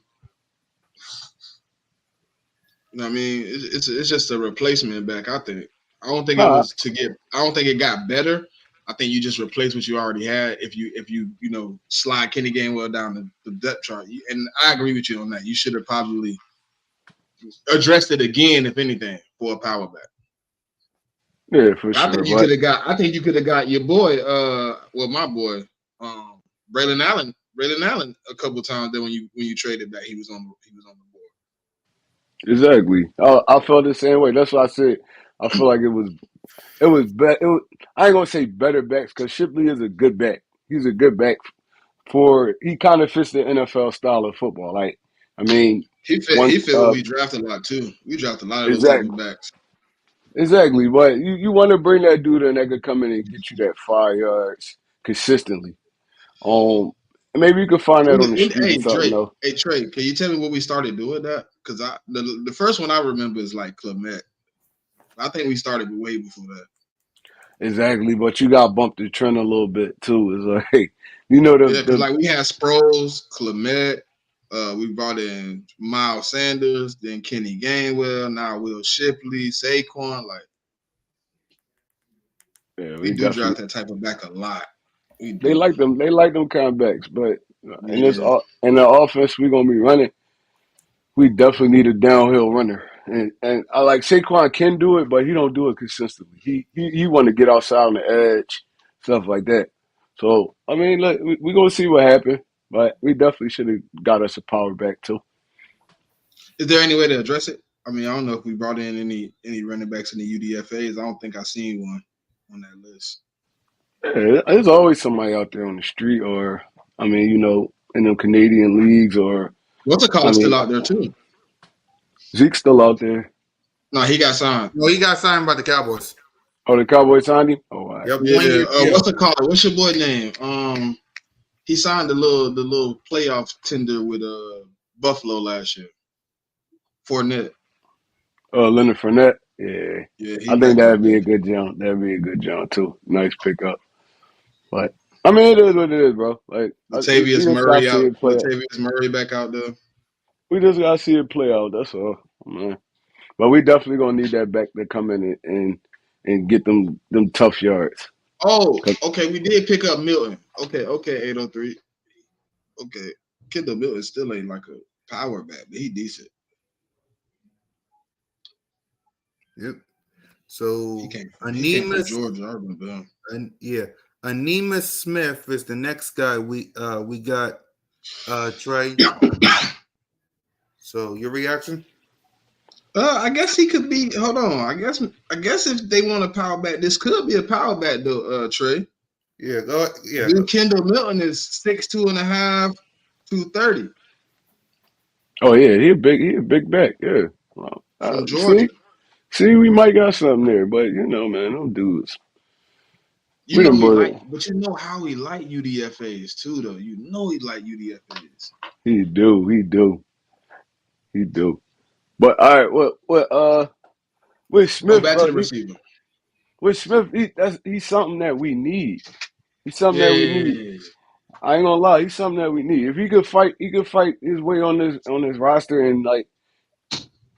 Speaker 3: You know what I mean? It's just a replacement back. I think. I don't think it
Speaker 4: Nah,
Speaker 3: was to get. I don't think it got better. I think you just replace what you already had. If you slide Kenny Gainwell down the depth chart, and I agree with you on that. You should have probably addressed it again, if anything, for a power back.
Speaker 4: yeah, for
Speaker 3: I
Speaker 4: sure.
Speaker 3: think you
Speaker 4: But
Speaker 3: could have got. I think you could have got your boy. My boy, Braylon Allen. Braylon Allen a couple times there when you traded back, he was on the board.
Speaker 4: exactly, I felt the same way. That's why I said I feel like it was better. I ain't gonna say better backs because Shipley is a good back. He's a good back for. He kind of fits the NFL style of football. Like I mean,
Speaker 3: He fit.
Speaker 4: one
Speaker 3: He fit what we drafted a lot too. We drafted a lot of those type of
Speaker 4: exactly.
Speaker 3: backs.
Speaker 4: Exactly, but you want to bring that dude in that could come in and get you that 5 yards consistently. Maybe you could find that on the street or
Speaker 3: Hey
Speaker 4: something
Speaker 3: Drake,
Speaker 4: though.
Speaker 3: hey Trey, can you tell me what we started doing that? Because the first one I remember is like Clement. I think we started way before that.
Speaker 4: Exactly, but you got bumped the trend a little bit too. It's like
Speaker 3: Yeah, because
Speaker 4: the
Speaker 3: like we had Sproles, Clement, we brought in Miles Sanders, then Kenny Gainwell, now Will Shipley, Saquon. Like
Speaker 4: yeah,
Speaker 3: we
Speaker 4: we
Speaker 3: do draft
Speaker 4: definitely
Speaker 3: that type of back a lot. We do.
Speaker 4: they like them kind of backs, but
Speaker 3: Yeah.
Speaker 4: in the offense we're gonna be running. We definitely need a downhill runner, and I like Saquon can do it, but he don't do it consistently. He want to get outside on the edge, stuff like that. So I mean, look, we gonna see what happened, but we definitely should have got us a power back too.
Speaker 3: Is there any way to address it? I mean, I don't know if we brought in any running backs in the UDFA's. I don't think I seen one on that list.
Speaker 4: Yeah, there's always somebody out there on the street, or I mean, in them Canadian leagues, or
Speaker 3: What's the
Speaker 4: I
Speaker 3: call still
Speaker 4: mean,
Speaker 3: out there too?
Speaker 4: Zeke's still out there.
Speaker 3: No, he got signed.
Speaker 1: No, he got signed by the Cowboys.
Speaker 4: Oh, the Cowboys signed him? Oh, all right.
Speaker 1: Yep,
Speaker 3: Yeah.
Speaker 1: 1 year deal.
Speaker 3: What's the call? What's your boy name? He signed the little playoff tender with Buffalo last year. Fournette.
Speaker 4: Leonard Fournette. Yeah.
Speaker 3: Yeah, he
Speaker 4: I think
Speaker 3: back
Speaker 4: that'd
Speaker 3: out
Speaker 4: be
Speaker 3: there.
Speaker 4: a good jump. That'd be a good jump, too. Nice pickup. But, I mean, it is what it is, bro. Like, we
Speaker 3: Latavius
Speaker 4: just got to
Speaker 3: Murray
Speaker 4: see
Speaker 3: out.
Speaker 4: it play out.
Speaker 3: Latavius Murray back out there.
Speaker 4: We just got to see it play out. That's all, man. But we definitely going to need that back to come in and get them tough yards.
Speaker 3: Oh, okay. We did pick up Milton. Okay, 803. Okay. Kendall Milton still ain't like a power back, but he decent.
Speaker 1: Yep. So
Speaker 3: He came from
Speaker 1: Anemus,
Speaker 3: Georgia. I remember him.
Speaker 1: Anemus Smith is the next guy we got. Trey. So your reaction?
Speaker 3: I guess he could be. Hold on. I guess if they want a power back, this could be a power back though. Trey.
Speaker 1: Yeah. Go. Yeah.
Speaker 3: Dude, Kendall Milton is 6'2.5", 230
Speaker 4: Oh, yeah. He a big back. Yeah. Well,
Speaker 3: from Georgia.
Speaker 4: see, we might got something there. But, man, them dudes.
Speaker 3: You
Speaker 4: We
Speaker 3: know
Speaker 4: done
Speaker 3: he
Speaker 4: brought
Speaker 3: like,
Speaker 4: it.
Speaker 3: but you know how he like UDFA's too, though. You know he like UDFA's.
Speaker 4: He do. But all right, with
Speaker 3: Oh,
Speaker 4: Smith,
Speaker 3: back to
Speaker 4: bro,
Speaker 3: the receiver.
Speaker 4: with Smith, he's something that we need. He's something that we need.
Speaker 3: Yeah.
Speaker 4: I ain't gonna lie, he's something that we need. If he could fight his way on this roster and like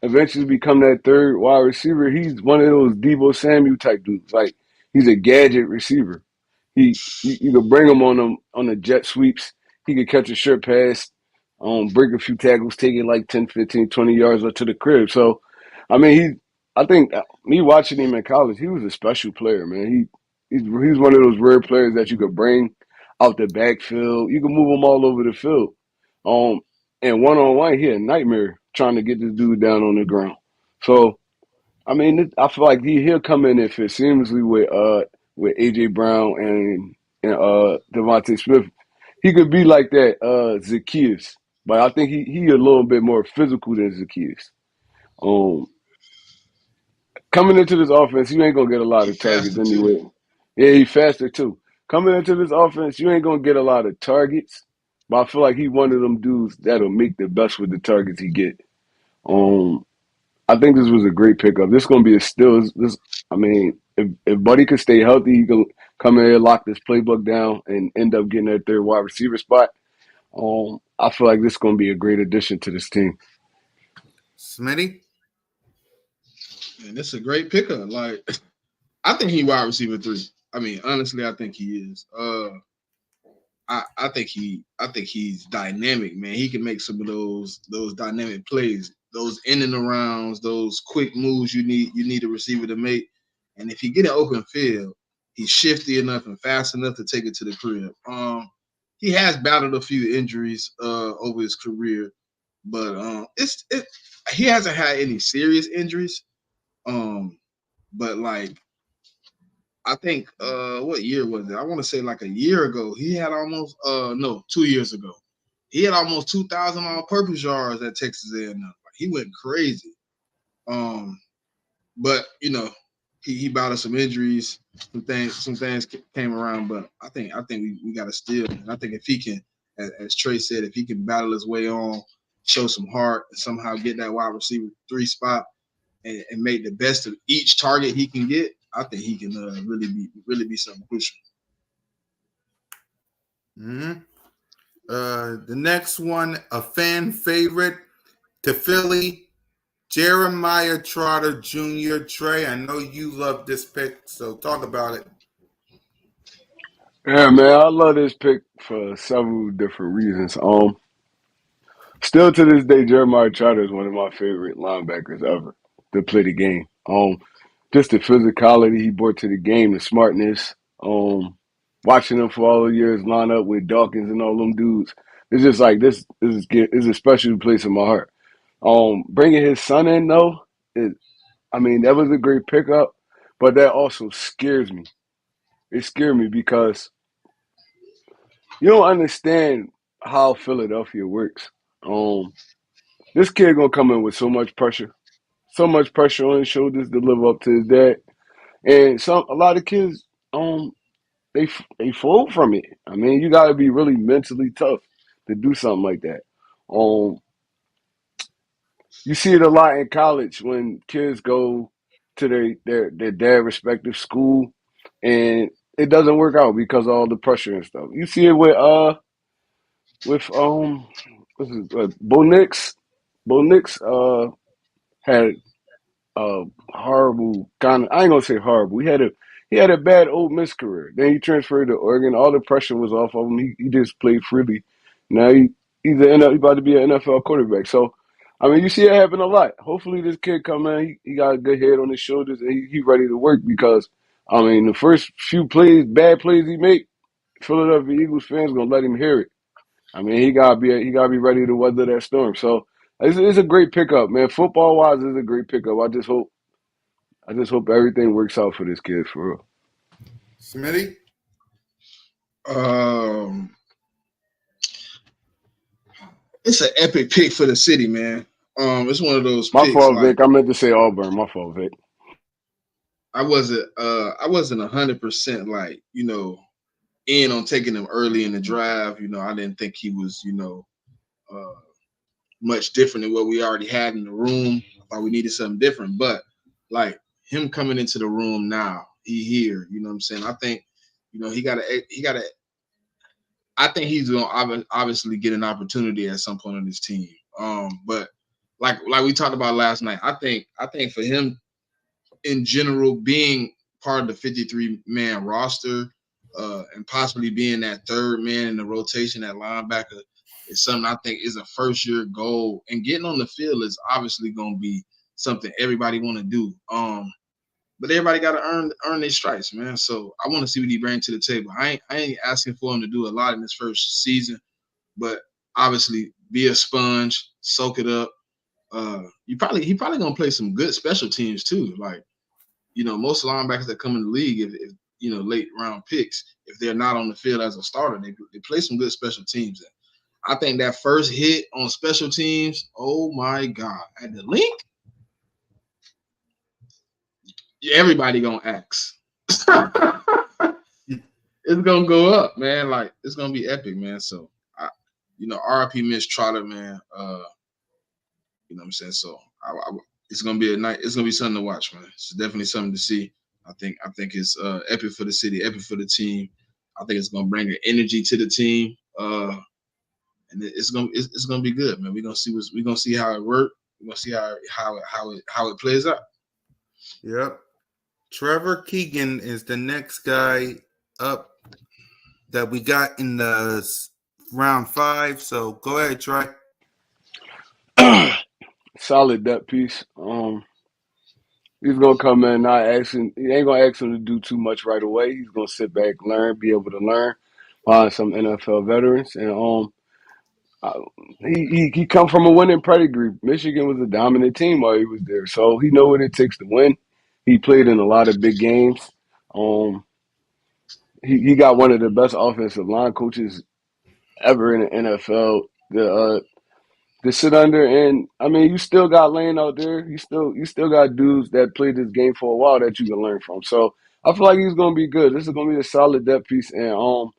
Speaker 4: eventually become that third wide receiver. He's one of those Debo Samuel type dudes. Like he's a gadget receiver. You could bring him on the jet sweeps. He could catch a short pass, break a few tackles, take it like 10, 15, 20 yards up to the crib. So, I mean, I think me watching him in college, he was a special player, man. He's one of those rare players that you could bring out the backfield. You can move him all over the field. Um, and one-on-one, he a nightmare trying to get this dude down on the ground. So, I mean, I feel like he'll come in and fit seamlessly with AJ Brown and Devontae Smith. He could be like that Zacchaeus, but I think he a little bit more physical than Zacchaeus. Um, Coming into this offense, you ain't gonna get a lot
Speaker 3: He
Speaker 4: of targets
Speaker 3: faster too.
Speaker 4: anyway. Yeah, he's faster too. Coming into this offense, you ain't gonna get a lot of targets, but I feel like he one of them dudes that'll make the best with the targets he get. Um, I think this was a great pickup. This is going to be a still. I mean, if Buddy could stay healthy, he can come in here, lock this playbook down, and end up getting that third wide receiver spot. I feel like this is going to be a great addition to this team.
Speaker 1: Smitty.
Speaker 3: And it's a great pickup. Like, I think he wide receiver 3. I mean, honestly, I think he is. I think he's dynamic, man. He can make some of those dynamic plays, those in and arounds, those quick moves you need a receiver to make. And if you get an open field, he's shifty enough and fast enough to take it to the crib. He has battled a few injuries over his career, but he hasn't had any serious injuries. But like I think what year was it? I want to say like a year ago. He had almost 2 years ago. He had almost 2,000 all-purpose yards at Texas A&M. Like, he went crazy. But he battled some injuries. Some things came around. But I think we got to steal. And I think if he can, as Trey said, if he can battle his way on, show some heart, and somehow get that wide receiver 3 spot, and make the best of each target he can get, I think he can really be something crucial.
Speaker 1: Mm-hmm. The next one, a fan favorite to Philly, Jeremiah Trotter Jr. Trey, I know you love this pick, so talk about it.
Speaker 4: Yeah, man, I love this pick for several different reasons. Still to this day, Jeremiah Trotter is one of my favorite linebackers ever to play the game. Just the physicality he brought to the game, the smartness. Watching him for all the years line up with Dawkins and all them dudes, it's just like this is a special place in my heart. Bringing his son in though, I mean that was a great pickup, but that also scares me. It scared me because you don't understand how Philadelphia works. This kid gonna come in with so much pressure on his shoulders to live up to his dad, and a lot of kids, they fold from it. I mean, you got to be really mentally tough to do something like that. Um, you see it a lot in college when kids go to their dad respective school, and it doesn't work out because of all the pressure and stuff. You see it with Bo Nix. Bo Nix had horrible kind of. I ain't gonna say horrible. He had a bad Ole Miss career. Then he transferred to Oregon. All the pressure was off of him. He just played freely. Now he's about to be an NFL quarterback. So, I mean, you see it happen a lot. Hopefully, this kid come in. He got a good head on his shoulders and he ready to work because, I mean, the first few bad plays he make, Philadelphia Eagles fans gonna let him hear it. I mean, he gotta be ready to weather that storm. So. It's a great pickup, man. Football wise, it's a great pickup. I just hope everything works out for this kid for real.
Speaker 1: Smitty?
Speaker 3: Um, it's an epic pick for the city, man. It's one of those
Speaker 4: My
Speaker 3: picks
Speaker 4: fault,
Speaker 3: like
Speaker 4: Vic. I meant to say Auburn. My fault, Vic.
Speaker 3: I wasn't 100% like, in on taking him early in the drive. I didn't think he was, uh much different than what we already had in the room. I thought we needed something different. But like him coming into the room now, he here, you know what I'm saying? I think, he gotta I think he's gonna obviously get an opportunity at some point on this team. But like we talked about last night, I think for him in general, being part of the 53-man roster, and possibly being that third man in the rotation at linebacker is something I think is a first-year goal. And getting on the field is obviously going to be something everybody want to do. But everybody got to earn their stripes, man. So I want to see what he brings to the table. I ain't asking for him to do a lot in his first season, but obviously be a sponge, soak it up. He probably gonna play some good special teams too. Like, most linebackers that come in the league, if late round picks, if they're not on the field as a starter, they play some good special teams. And I think that first hit on special teams, oh my God, at the link, everybody gonna ask. It's gonna go up, man. Like, it's gonna be epic, man. So, RIP Mitch Trotter, man. You know what I'm saying? So, it's gonna be it's gonna be something to watch, man. It's definitely something to see. I think it's epic for the city, epic for the team. I think it's gonna bring an energy to the team, and it's gonna be good, man. We're gonna see how it works. We're gonna see how it plays out.
Speaker 1: Yep. Trevor Keegan is the next guy up that we got in the round 5. So go ahead, Trey.
Speaker 4: Solid depth piece. He's gonna come in not asking. He ain't gonna ask him to do too much right away. He's gonna sit back, learn, be able to learn, find some NFL veterans, and uh, he come from a winning pedigree. Michigan was a dominant team while he was there, so he know what it takes to win. He played in a lot of big games. Um, he got one of the best offensive line coaches ever in the NFL. To sit under, and I mean, you still got Lane out there. You still got dudes that played this game for a while that you can learn from. So I feel like he's gonna be good. This is gonna be a solid depth piece, and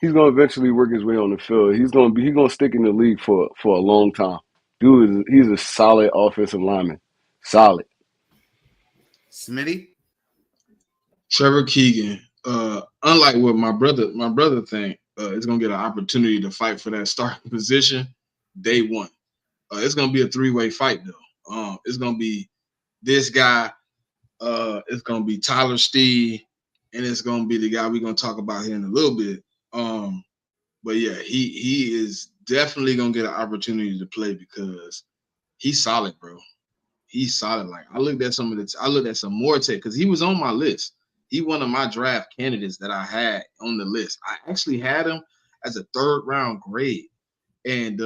Speaker 4: he's gonna eventually work his way on the field. He's gonna stick in the league for a long time. Dude, he's a solid offensive lineman. Solid.
Speaker 1: Smitty?
Speaker 3: Trevor Keegan, unlike what my brother think, is gonna get an opportunity to fight for that starting position day one. It's gonna be a 3-way fight though. It's gonna be this guy. It's gonna be Tyler Stee, and it's gonna be the guy we're gonna talk about here in a little bit. But yeah, he is definitely gonna get an opportunity to play because he's solid, bro. He's solid. Like, I looked at some more tape because he was on my list. He one of my draft candidates that I had on the list. I actually had him as a 3rd round grade, and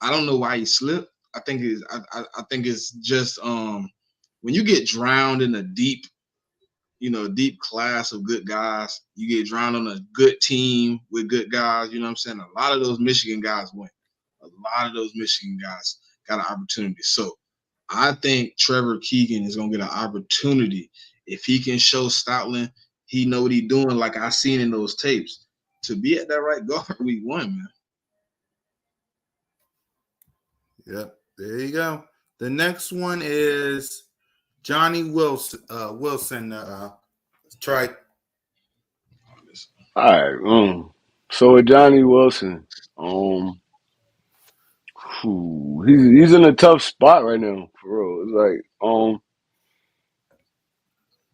Speaker 3: I don't know why he slipped. I think it's just when you get drowned in a deep class of good guys, you get drowned on a good team with good guys. You know what I'm saying? A lot of those Michigan guys went. A lot of those Michigan guys got an opportunity. So I think Trevor Keegan is gonna get an opportunity if he can show Stoutland he know what he's doing, like I seen in those tapes, to be at that right guard week 1, man.
Speaker 1: Yep, there you go. The next one is Johnny Wilson. Try.
Speaker 4: All right. So with Johnny Wilson, he's in a tough spot right now for real. It's like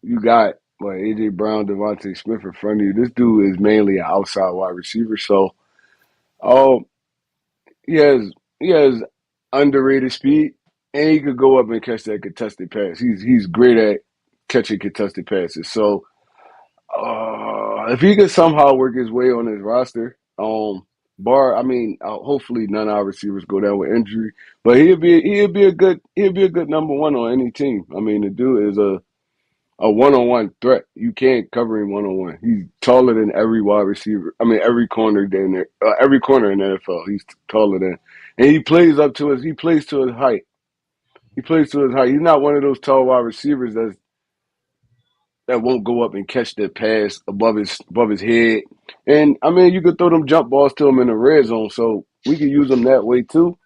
Speaker 4: you got AJ Brown, Devontae Smith in front of you. This dude is mainly an outside wide receiver, so um he has he has underrated speed, and he could go up and catch that contested pass. He's great at catching contested passes. So if he could somehow work his way on his roster, hopefully none of our receivers go down with injury, but he'll be a good number one on any team. I mean, the dude is a one-on-one threat. You can't cover him one-on-one. He's taller than every wide receiver. I mean, every corner down there, every corner in the NFL. He's taller than, and he plays up to his. He plays to his height. He plays to his height. He's not one of those tall wide receivers that won't go up and catch that pass above his head. And I mean, you could throw them jump balls to him in the red zone, so we could use them that way too.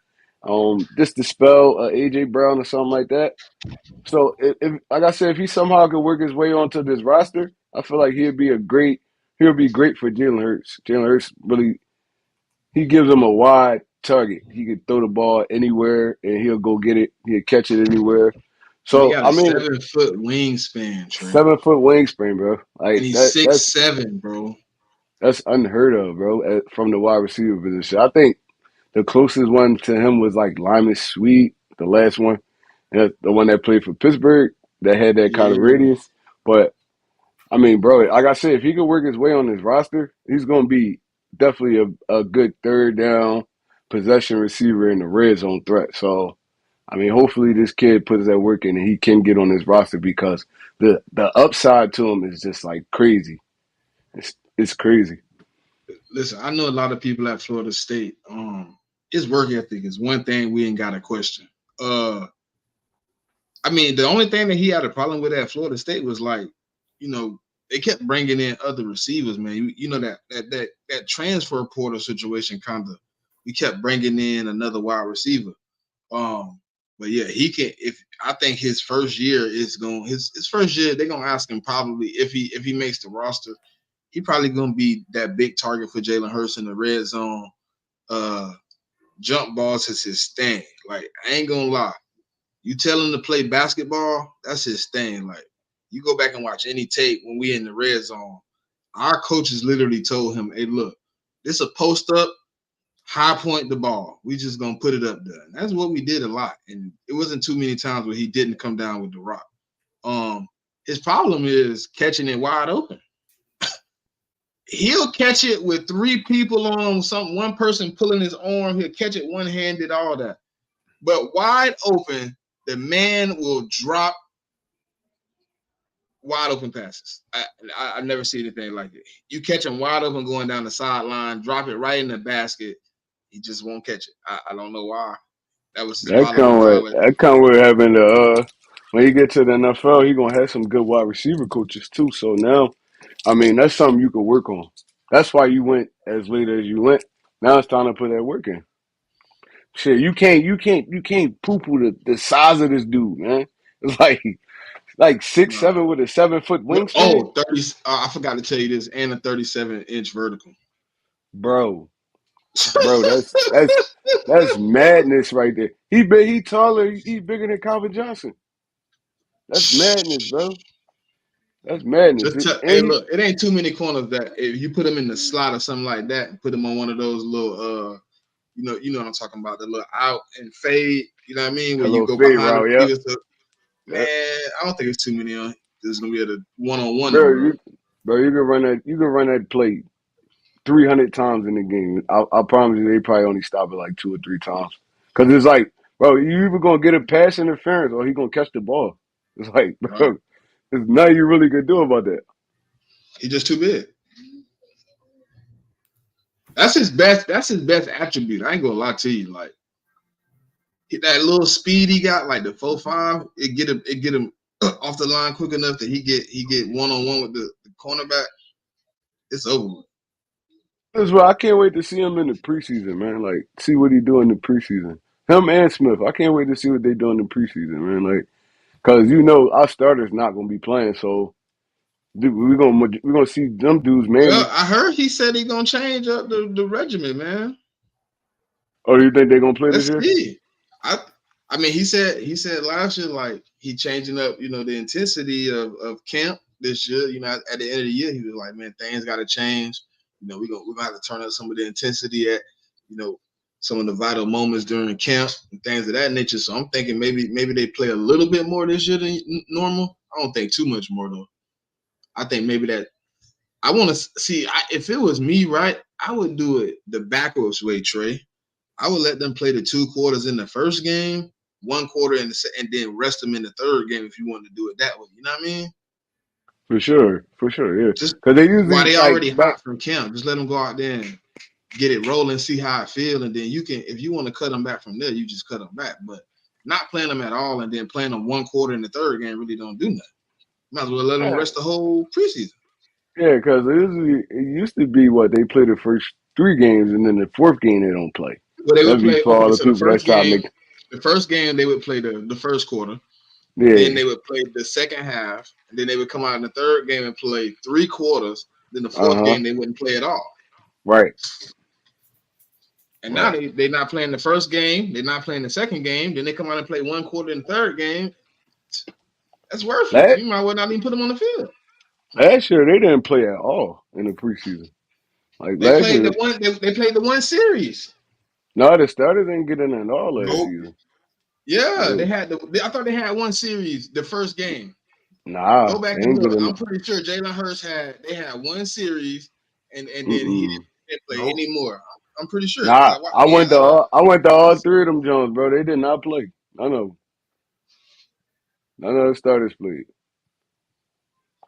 Speaker 4: Just to spell AJ Brown or something like that. So if like I said, if he somehow could work his way onto this roster, I feel like he'll be great for Jalen Hurts. Jalen Hurts really he gives him a wide target. He can throw the ball anywhere and he'll go get it. He'll catch it anywhere.
Speaker 3: And he
Speaker 4: So
Speaker 3: got
Speaker 4: I
Speaker 3: a
Speaker 4: mean,
Speaker 3: 7-foot wingspan, Trey.
Speaker 4: 7 foot wingspan, bro.
Speaker 3: And
Speaker 4: Like
Speaker 3: he's 6'7", bro.
Speaker 4: that's unheard of, bro. From the wide receiver position, I think the closest one to him was like Lyman Sweet, the last one, and the one that played for Pittsburgh that had that kind of
Speaker 3: Yeah.
Speaker 4: radius. But I mean, bro, like I said, if he could work his way on his roster, he's going to be definitely a good third down possession receiver in the red zone threat. So, I mean, hopefully this kid puts that work in and he can get on his roster because the upside to him is just like crazy. It's crazy.
Speaker 3: Listen, I know a lot of people at Florida State. His work ethic is one thing we ain't got to question. I mean, the only thing that he had a problem with at Florida State was like, they kept bringing in other receivers, man. You know that transfer portal situation kind of. We kept bringing in another wide receiver. But yeah, he can. If I think his first year is going, his first year they're gonna ask him probably if he makes the roster, he probably gonna be that big target for Jalen Hurts in the red zone. Jump balls is his thing. Like I ain't gonna lie. You tell him to play basketball, that's his thing. Like, you go back and watch any tape when we in the red zone, our coaches literally told him, hey, look, this a post up, high point the ball. We just gonna put it up there. And that's what we did a lot. And it wasn't too many times where he didn't come down with the rock. His problem is catching it wide open. He'll catch it with three people on one person pulling his arm. He'll catch it one-handed, all that. But wide open, the man will drop wide open passes. I've never seen anything like it. You catch him wide open going down the sideline, drop it right in the basket. He just won't catch it. I don't know why. That was his problem in college.
Speaker 4: That come with having the when you get to the NFL, he gonna have some good wide receiver coaches too. So now, I mean, that's something you can work on. That's why you went as late as you went. Now it's time to put that work in. Shit, you can't poo poo the size of this dude, man. It's like 6'7" with a 7 foot wingspan,
Speaker 3: 30. I forgot to tell you this, and a 37-inch vertical.
Speaker 4: bro. Bro, that's madness right there. He taller. He bigger than Calvin Johnson. That's madness, bro. That's madness.
Speaker 3: Hey, look, it ain't too many corners that if you put him in the slot or something like that, and put him on one of those little you know what I'm talking about, the little out and fade, you know what I mean? Where you
Speaker 4: Hello
Speaker 3: go
Speaker 4: fade
Speaker 3: behind the
Speaker 4: route,
Speaker 3: receivers. Man,
Speaker 4: yep.
Speaker 3: I don't think it's too many on. There's gonna be a one-on-one
Speaker 4: Bro,
Speaker 3: number.
Speaker 4: you can run that. You can run that play 300 times in the game. I promise you, they probably only stop it like 2 or 3 times. Cause it's like, bro, you either gonna get a pass interference or he gonna catch the ball. It's like,
Speaker 3: Right?
Speaker 4: bro, there's nothing you really could do about that.
Speaker 3: He's just too big. That's his best. That's his best attribute. I ain't gonna lie to you. Like that little speed he got, like the 4.5, it get him off the line quick enough that he get one on one with the cornerback. It's over with.
Speaker 4: That's why I can't wait to see him in the preseason, man. Like, see what he do in the preseason. Him and Smith. I can't wait to see what they do in the preseason, man. Like, cause our starters not gonna be playing, so we're gonna see them dudes
Speaker 3: Well,
Speaker 4: mainly.
Speaker 3: I heard he said he gonna change up the regimen, man.
Speaker 4: Or do you think they're gonna play this
Speaker 3: Let's
Speaker 4: year?
Speaker 3: see. I I mean he said last year like he changing up, the intensity of camp this year. At the end of the year, he was like, man, things gotta change. We're gonna have to turn up some of the intensity at, you know, some of the vital moments during the camp and things of that nature. So I'm thinking maybe they play a little bit more this year than normal. I don't think too much more though. I think maybe that I want to see if it was me, right? I would do it the backwards way, Trey. I would let them play the 2 quarters in the first game, 1 quarter and then rest them in the third game if you wanted to do it that way. You know what I mean?
Speaker 4: For sure, yeah.
Speaker 3: Just
Speaker 4: Cause they
Speaker 3: while
Speaker 4: usually
Speaker 3: they
Speaker 4: like
Speaker 3: already
Speaker 4: back.
Speaker 3: hot from camp, just let them go out there and get it rolling, see how it feel, and then you can, if you want to cut them back from there, you just cut them back. But not playing them at all and then playing them 1 quarter in the third game really don't do nothing. Might as well let them
Speaker 4: Yeah,
Speaker 3: rest the whole preseason.
Speaker 4: yeah. Cause it used to be what they play the first 3 games and then the fourth game they don't play.
Speaker 3: Well, they would
Speaker 4: That'd be
Speaker 3: play.
Speaker 4: for all
Speaker 3: Okay,
Speaker 4: the
Speaker 3: so the
Speaker 4: people that
Speaker 3: first
Speaker 4: try to
Speaker 3: game,
Speaker 4: make.
Speaker 3: they would play the first quarter. Then
Speaker 4: Yeah.
Speaker 3: they would play the second half, and then they would come out in the third game and play 3 quarters. Then the
Speaker 4: Uh
Speaker 3: fourth
Speaker 4: huh.
Speaker 3: game they wouldn't play at all.
Speaker 4: Right.
Speaker 3: And now
Speaker 4: Right.
Speaker 3: they're not playing the first game, they're not playing the second game. Then they come out and play 1 quarter in the third game. That's worthless.
Speaker 4: Last
Speaker 3: You might well not even put them on the field.
Speaker 4: last year they didn't play at all in the preseason. Like
Speaker 3: They
Speaker 4: last
Speaker 3: played
Speaker 4: year,
Speaker 3: the one. They played the one series.
Speaker 4: no, the starters didn't get in at all last
Speaker 1: Nope.
Speaker 4: season.
Speaker 3: Yeah,
Speaker 4: Like,
Speaker 3: I thought they had one series the first game. Go
Speaker 4: nah,
Speaker 3: back
Speaker 4: they
Speaker 3: and
Speaker 4: ain't get
Speaker 3: look.
Speaker 4: in.
Speaker 3: I'm pretty sure Jalen Hurts they had one series, and then he
Speaker 4: Mm-mm.
Speaker 3: didn't play
Speaker 1: Nope.
Speaker 3: anymore. I'm pretty sure because
Speaker 4: Nah,
Speaker 3: I watched me and
Speaker 4: I went to all
Speaker 3: Listen,
Speaker 4: 3 of them Jones, bro. They did not play. None of the starters played.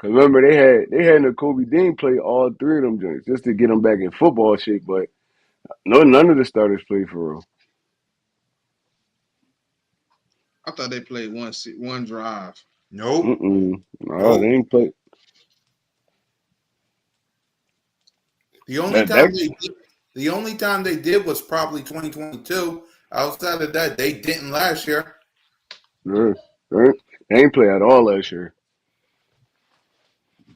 Speaker 4: Cause remember they had Kobe Dean play all 3 of them joints just to get them back in football shape. But no, none of the starters played for real.
Speaker 3: I thought they played one drive.
Speaker 1: Nope.
Speaker 4: Mm-mm. No, they
Speaker 1: Nope.
Speaker 4: ain't play.
Speaker 1: The only
Speaker 4: That
Speaker 1: time
Speaker 4: that
Speaker 1: the only time they did was probably 2022. Outside of that, they didn't last year.
Speaker 4: uh, they ain't play at all last year.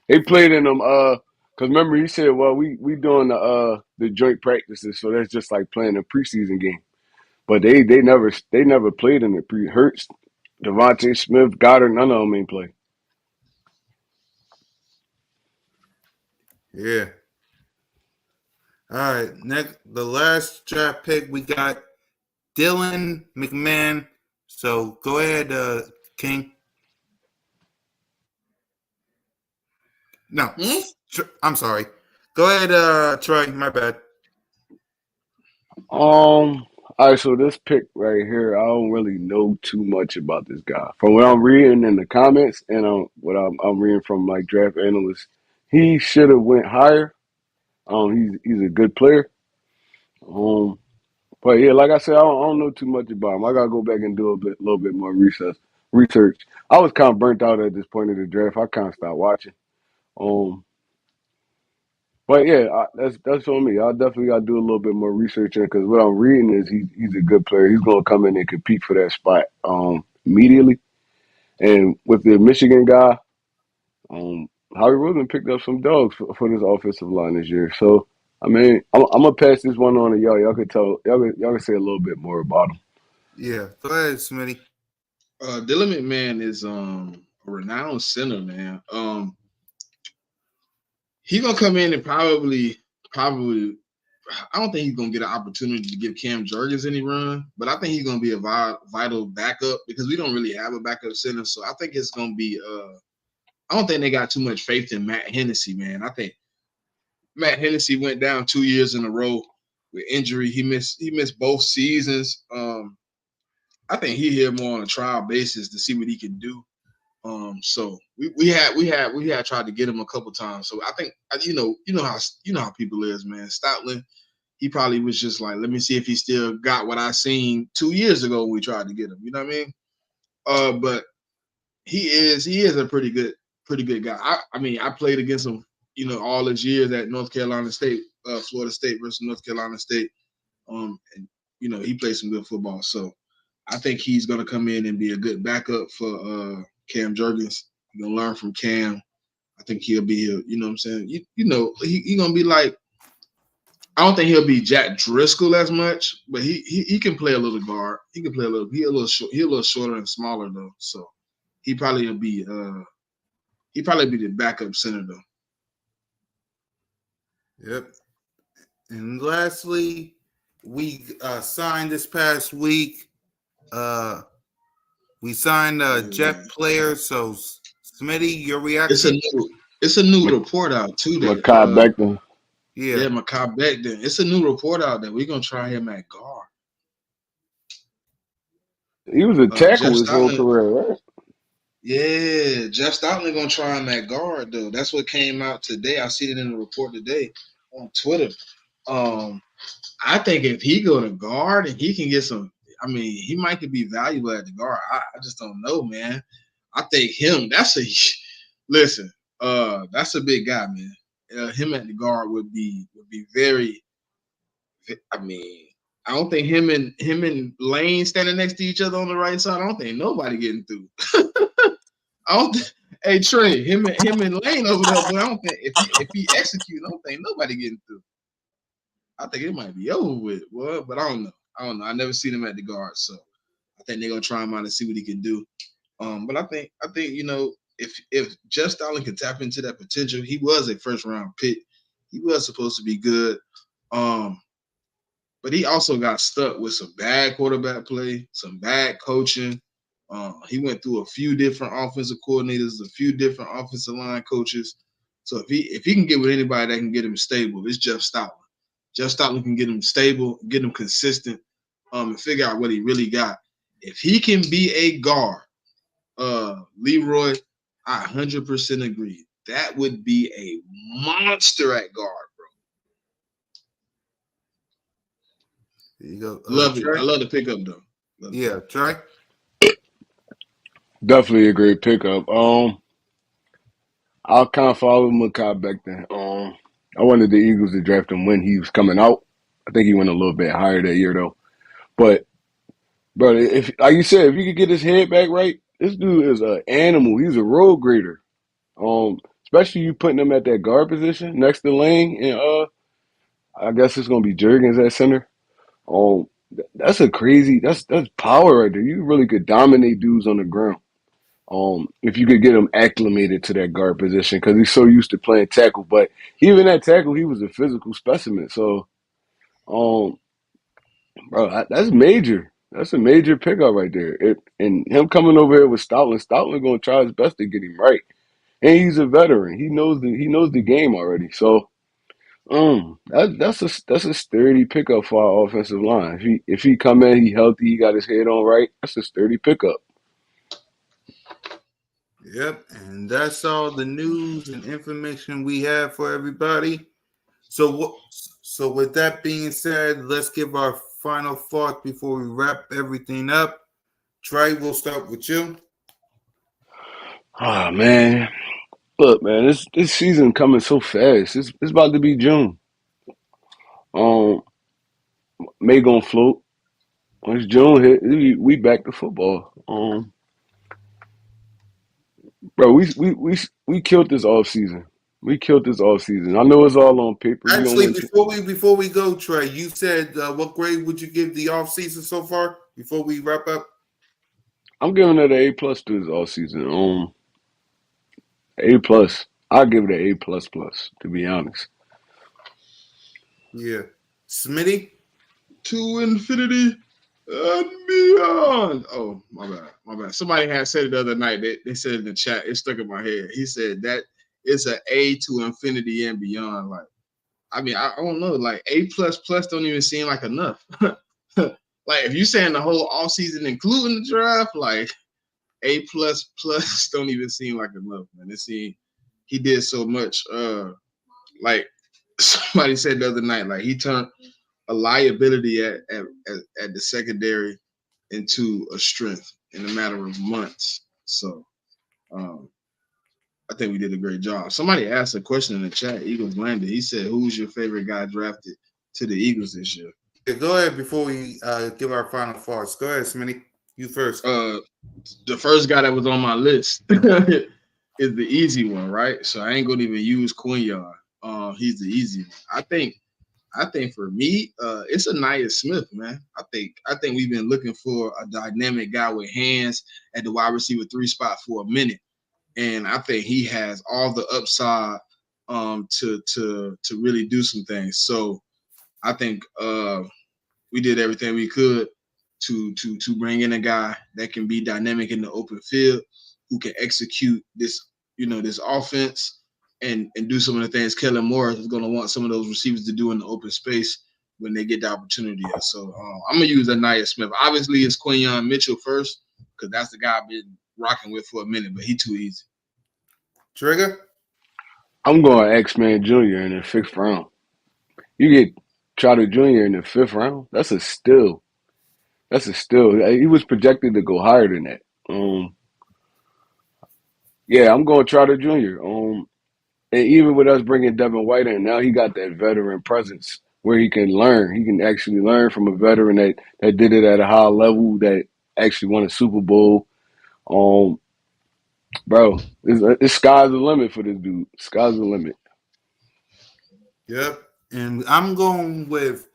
Speaker 4: They played in them. Cause remember he said, well, we doing the joint practices, so that's just like playing a preseason game. But they never played in the pre. Hurts, Devontae Smith, Goddard, none of them ain't play.
Speaker 1: Yeah. All right. Next, the last draft pick we got Dylan McMahon. So go ahead, King. No,
Speaker 3: Hmm?
Speaker 1: I'm sorry. Go ahead, Troy. My bad.
Speaker 4: All right, so this pick right here, I don't really know too much about this guy. From what I'm reading in the comments and what I'm reading from like draft analysts, he should have went higher. He's a good player. Um, but yeah, like I said, I don't know too much about him. I gotta go back and do little bit more research. Research. I was kind of burnt out at this point of the draft. I kind of stopped watching. Um, But yeah, that's on me. I definitely got to do a little bit more research in because what I'm reading is he's a good player. He's going to come in and compete for that spot immediately. And with the Michigan guy, Howie Roseman picked up some dogs for this offensive line this year. So I mean, I'm gonna pass this one on to y'all. Y'all can say a little bit more about him.
Speaker 1: Yeah. Go ahead, Smitty.
Speaker 3: Dylan McMahon is a renowned center, man. He gonna come in and probably. I don't think he's gonna get an opportunity to give Cam Jurgens any run, but I think he's gonna be a vital backup because we don't really have a backup center. So I think it's gonna be. I don't think they got too much faith in Matt Hennessy, man. I think Matt Hennessy went down 2 years in a row with injury. He missed both seasons. I think he here more on a trial basis to see what he can do. So we had tried to get him a couple times. So I think you know how people is, man. Stoutland, he probably was just like, let me see if he still got what I seen 2 years ago when we tried to get him. You know what I mean? But he is a pretty good guy. I mean, I played against him, all those years at North Carolina State, Florida State versus North Carolina State. And he played some good football. So I think he's gonna come in and be a good backup for Cam Jurgens. You're gonna learn from Cam. I think he'll be here. You know what I'm saying? He gonna be like. I don't think he'll be Jack Driscoll as much, but he can play a little guard. He can play a little. He a little short. He a little shorter and smaller though. So he probably will be. He probably be the backup center though.
Speaker 1: Yep. And lastly, we signed this past week. We signed a Jet player. So, Smitty, your reaction?
Speaker 3: It's a new report out too. That
Speaker 4: Makai Becton.
Speaker 3: Yeah, Makai Becton. It's a new report out that we're gonna try him at guard.
Speaker 4: He was a tackle
Speaker 3: Jeff
Speaker 4: his whole
Speaker 3: Stoutland,
Speaker 4: career, right?
Speaker 3: Yeah, Jeff Stoutland gonna try him at guard though. That's what came out today. I seen it in the report today on Twitter. I think if he go to guard and he can get some, I mean, he might could be valuable at the guard. I just don't know, man. I think him. That's a big guy, man. Him at the guard would be very. I mean, I don't think him and Lane standing next to each other on the right side. I don't think nobody getting through. I don't. Hey Trey, him and Lane over there, but I don't think if he execute, I don't think nobody getting through. I think it might be over with, boy, but I don't know. I never seen him at the guard, so I think they're gonna try him out and see what he can do. But I think if Jeff Stoutland can tap into that potential, he was a first round pick. He was supposed to be good. But he also got stuck with some bad quarterback play, some bad coaching. He went through a few different offensive coordinators, a few different offensive line coaches. So if he can get with anybody that can get him stable, it's Jeff Stoutland. Jeff Stoutland can get him stable, get him consistent, and figure out what he really got. If he can be a guard, Leroy, I 100% agree. That would be a monster at guard, bro.
Speaker 1: There you go.
Speaker 3: Love it. I love the pickup though.
Speaker 1: Yeah, Trey.
Speaker 4: Definitely a great pickup. I'll kind of follow Makai Becton. I wanted the Eagles to draft him when he was coming out. I think he went a little bit higher that year though. But bro, if like you said, if he could get his head back right, this dude is an animal. He's a road grader. Especially you putting him at that guard position next to Lane, and I guess it's gonna be Jurgens at center. That's that's power right there. You really could dominate dudes on the ground. If you could get him acclimated to that guard position, because he's so used to playing tackle. But even at tackle, he was a physical specimen. So, bro, that's major. That's a major pickup right there. And him coming over here with Stoutland going to try his best to get him right. And he's a veteran. He knows the game already. So, that's a sturdy pickup for our offensive line. If he come in, he healthy, he got his head on right. That's a sturdy pickup.
Speaker 1: Yep, and that's all the news and information we have for everybody. So with that being said, let's give our final thoughts before we wrap everything up. Trey, we'll start with you.
Speaker 4: Oh man. Look, man, this season coming so fast. It's about to be June. May gonna float. Once June hit, we back to football. Bro, we killed this off season. We killed this off season. I know it's all on paper.
Speaker 1: Actually, before we go, Trey, you said what grade would you give the off season so far? Before we wrap up,
Speaker 4: I'm giving it an A+ to this off season. A+. I'll give it an A++, to be honest.
Speaker 1: Yeah. Smitty?
Speaker 3: To infinity and beyond. Oh, my bad. Somebody had said it the other night. They said it in the chat. It stuck in my head. He said that it's an A to infinity and beyond. Like, I mean, I don't know. Like A++ don't even seem like enough. Like if you saying the whole offseason including the draft, like A++ don't even seem like enough, man. He did so much. Like somebody said the other night, like he turned a liability at the secondary into a strength in a matter of months. So um, I think we did a great job. Somebody asked a question in the chat. Eagles landed. He said, "Who's your favorite guy drafted to the Eagles this year?"
Speaker 1: Yeah, go ahead before we give our final thoughts. Go ahead, Smitty. You first.
Speaker 3: The first guy that was on my list is the easy one, right? So I ain't gonna even use Quinyon. He's the easy one. I think for me, it's Anaya Smith, man. I think we've been looking for a dynamic guy with hands at the wide receiver 3 spot for a minute, and I think he has all the upside to really do some things. So I think we did everything we could to bring in a guy that can be dynamic in the open field, who can execute this offense and do some of the things Kellen Moore is going to want some of those receivers to do in the open space when they get the opportunity. So I'm gonna use Anaya Smith. Obviously, it's Quinyon Mitchell first because that's the guy I've been rocking with for a minute, but he too easy.
Speaker 1: Trigger.
Speaker 4: I'm going X-Man Jr. in the 5th round. You get Trotter Jr. in the 5th round. That's a steal. He was projected to go higher than that. Yeah, I'm going Trotter Jr. And even with us bringing Devin White in, now he got that veteran presence where he can learn. He can actually learn from a veteran that did it at a high level, that actually won a Super Bowl. Bro, it's sky's the limit for this dude. Sky's the limit.
Speaker 1: Yep. And I'm going with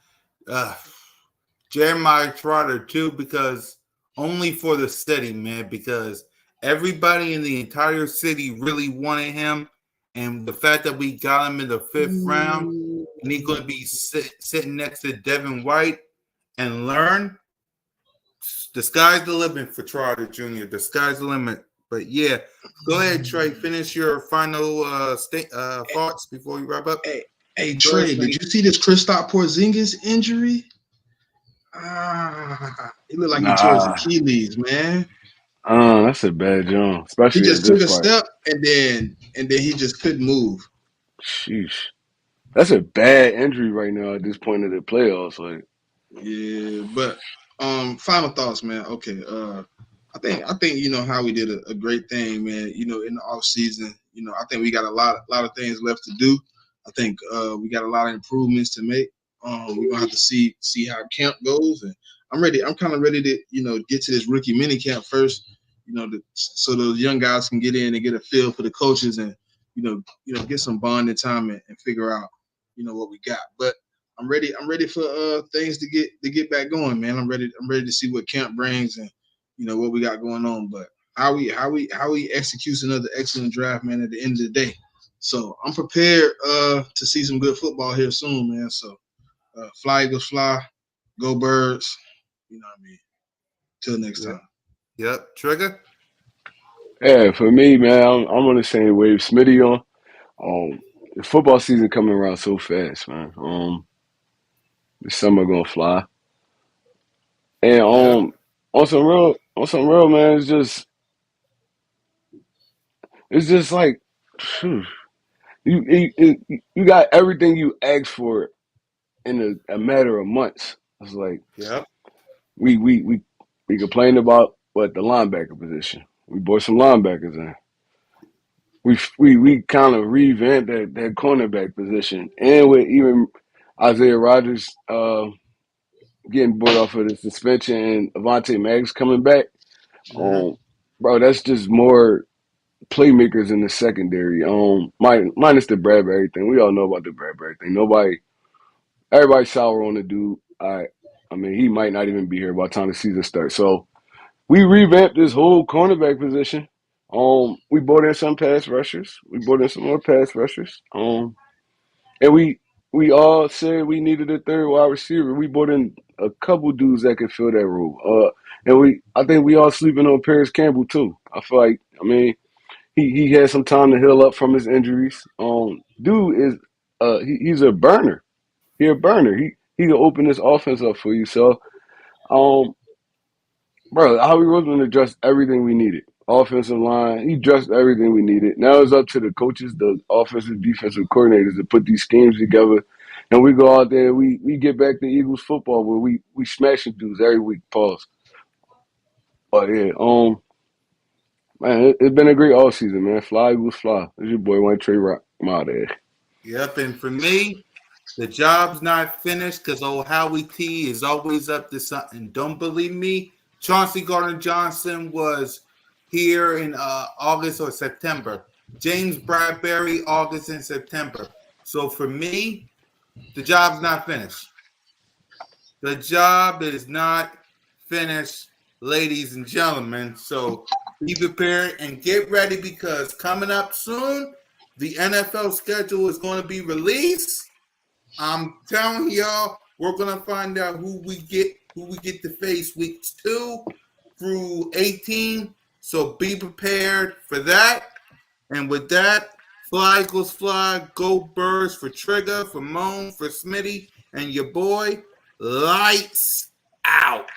Speaker 1: Jeremiah Trotter too, because only for the city, man, because everybody in the entire city really wanted him. And the fact that we got him in the 5th round and he's going to be sitting next to Devin White and learn, the sky's the limit for Trotter Jr. The sky's the limit. But yeah, go ahead, Trey. Finish your final thoughts before we wrap up.
Speaker 3: Hey Trey, did you see this Kristaps Porzingis injury? He looked like he tore his Achilles, man.
Speaker 4: That's a bad job, especially
Speaker 3: he just
Speaker 4: at
Speaker 3: took
Speaker 4: this
Speaker 3: a
Speaker 4: part.
Speaker 3: step and then he just couldn't move.
Speaker 4: Sheesh, that's a bad injury right now at this point of the playoffs. Like,
Speaker 3: yeah, but final thoughts, man. Okay, I think how we did a great thing, man. In the off season, I think we got a lot of things left to do. I think we got a lot of improvements to make. We're gonna have to see how camp goes, and I'm ready. I'm kind of ready to get to this rookie mini camp first, so those young guys can get in and get a feel for the coaches and get some bonding time and figure out what we got. But I'm ready. I'm ready for things to get back going, man. I'm ready to see what camp brings and what we got going on. But how we execute another excellent draft, man, at the end of the day. So I'm prepared to see some good football here soon, man. So fly Eagles fly, go Birds. You know what I mean? Till next time.
Speaker 1: Yep. Trigger.
Speaker 4: yeah, for me, man, I'm on the same wave Smitty on. The football season coming around so fast, man. The summer gonna fly. And on some real, man, it's just like phew, you got everything you asked for in a matter of months. It's like
Speaker 1: Yep.
Speaker 4: we complained about the linebacker position. We brought some linebackers in. We kind of revamped that cornerback position, and with even Isaiah Rodgers getting brought off of the suspension and Avonte Maggs coming back, bro, that's just more playmakers in the secondary. Minus the Bradbury thing. We all know about the Bradbury thing. Everybody's sour on the dude. I mean, he might not even be here by the time the season starts. So we revamped this whole cornerback position. We brought in some pass rushers. We brought in some more pass rushers. And we all said we needed a third wide receiver. We brought in a couple dudes that could fill that role. And I think we all sleeping on Paris Campbell too. I feel like, I mean, he had some time to heal up from his injuries. Dude is he's a burner. He a burner. He can open this offense up for you. So, bro, Howie Roseman addressed everything we needed. Offensive line, he addressed everything we needed. Now it's up to the coaches, the offensive, defensive coordinators to put these schemes together And we go out there, we get back to Eagles football where we smashing dudes every week. Pause. But yeah, man, it's been a great all season, man. Fly Eagles fly. It's your boy Wayne Trey Rock. I'm out there.
Speaker 1: Yep, and for me, the job's not finished because old Howie T is always up to something. Don't believe me? Chauncey Gardner Johnson was here in August or September. James Bradbury, August and September. So for me, the job's not finished. The job is not finished, ladies and gentlemen. So be prepared and get ready because coming up soon, the NFL schedule is going to be released. I'm telling y'all, we're gonna find out who we get to face weeks 2 through 18. So be prepared for that. And with that, fly goes fly, go birds for Trigger, for Moan, for Smitty, and your boy, lights out.